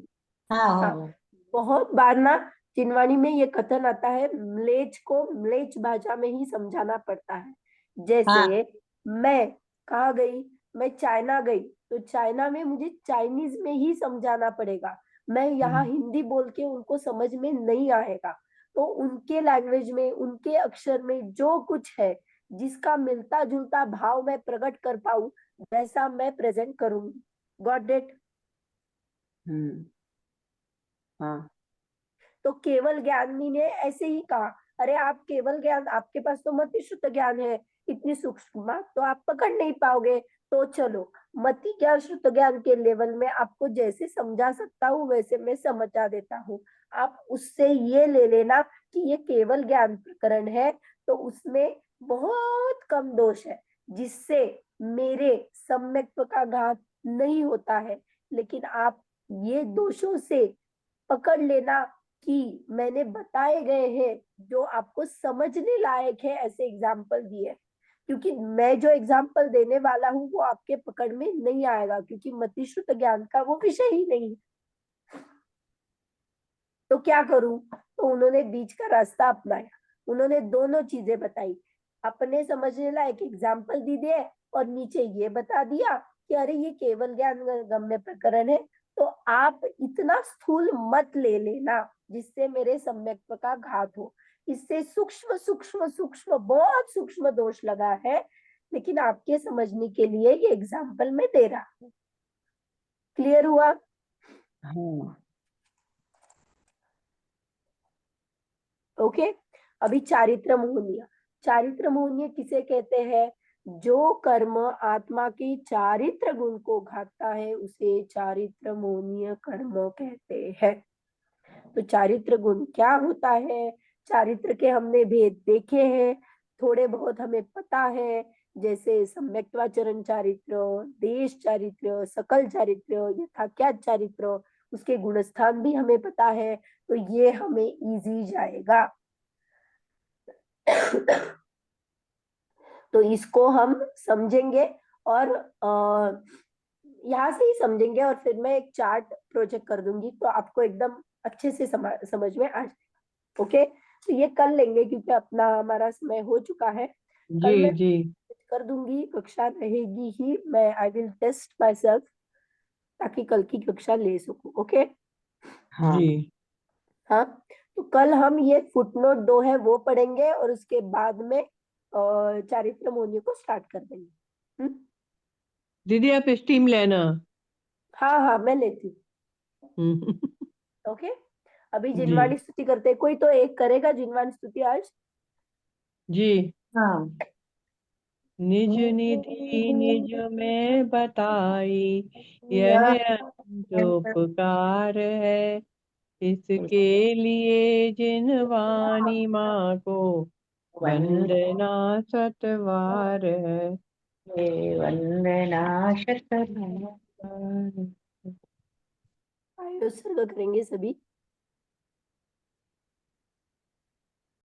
हाँ हो हाँ, गया। बहुत बार ना चिनवाणी में ये कथन आता है, म्लेच्छ को म्लेच्छ भाषा में ही समझाना पड़ता है। जैसे हाँ मैं कहाँ गई, मैं चाइना गई, तो चाइना में मुझे चाइनीज में ही समझाना पड़ेगा। मैं यहाँ हिंदी बोल के उनको समझ में नहीं आएगा, तो उनके लैंग्वेज में, उनके अक्षर में जो कुछ है, जिसका मिलता जुलता भाव मैं प्रकट कर पाऊं, वैसा मैं प्रेजेंट करूंगी। Got it? हाँ तो केवल ज्ञानी ने ऐसे ही कहा, अरे आप केवल ज्ञान, आपके पास तो मति शुद्ध ज्ञान है, इतनी सूक्ष्म बात तो आप पकड़ नहीं पाओगे। तो चलो मति ज्ञान शुद्ध ज्ञान के लेवल में आपको जैसे समझा सकता हूँ वैसे मैं समझा देता हूँ। आप उससे ये ले लेना कि ये केवल ज्ञान प्रकरण है, तो उसमें बहुत कम दोष है जिससे मेरे सम्यक्त्व का घात नहीं होता है। लेकिन आप ये दोषों से पकड़ लेना कि मैंने बताए गए हैं जो आपको समझने लायक है, ऐसे एग्जाम्पल दिए। क्योंकि मैं जो एग्जाम्पल देने वाला हूँ वो आपके पकड़ में नहीं आएगा, क्योंकि मतिश्रुत ज्ञान का वो विषय ही नहीं है। तो क्या करूं? तो उन्होंने बीच का रास्ता अपनाया, उन्होंने दोनों चीजें बताई, अपने समझने लायक एग्जाम्पल दी दिए और नीचे ये बता दिया कि अरे ये केवल ज्ञान गम्य प्रकरण है, तो आप इतना स्थूल मत ले लेना जिससे मेरे सम्यक्त्व का घात हो। इससे सूक्ष्म सूक्ष्म सूक्ष्म बहुत सूक्ष्म दोष लगा है, लेकिन आपके समझने के लिए ये एग्जाम्पल मैं दे रहा हूँ। क्लियर हुआ? हाँ ओके अभी चारित्र मोहनीय। चारित्र मोहनीय किसे कहते हैं? जो कर्म आत्मा की चारित्र गुण को घातता है उसे चारित्र मोहनीय कर्म कहते हैं। तो चारित्र गुण क्या होता है? चारित्र के हमने भेद देखे हैं, थोड़े बहुत हमें पता है, जैसे सम्यक्त्वाचरण चारित्र, देश चारित्र, सकल चारित्र, यथाख्यात चारित्र, उसके गुणस्थान भी हमें पता है, तो ये हमें इजी जाएगा। तो इसको हम समझेंगे और यहाँ से ही समझेंगे, और फिर मैं एक चार्ट प्रोजेक्ट कर दूंगी तो आपको एकदम अच्छे से समझ में आ जाएगा। ओके तो ये कर लेंगे क्योंकि अपना हमारा समय हो चुका है। कल जी मैं जी कर दूंगी, कक्षा रहेगी ही, मैं I will test myself ताकि कल की कक्षा ले सकूं। ओके हाँ जी हाँ, तो कल हम ये फुटनोट 2 है वो पढ़ेंगे और उसके बाद में चारित्र मोहनीय को स्टार्ट कर देंगे। दीदी आप स्टीम लेना। हाँ हाँ मैं लेती हूँ। हम्म, ओके अभी जी जिनवाणी स्तुति करते हैं, कोई तो एक करेगा जिनवाणी स्तुति आज। जी। हाँ निज निधि निज में बताई, यह अनंत उपकार है, इसके लिए जिन वाणी माँ को वंदना सतवार है। वंदना शत आयुष सर्ग करेंगे सभी।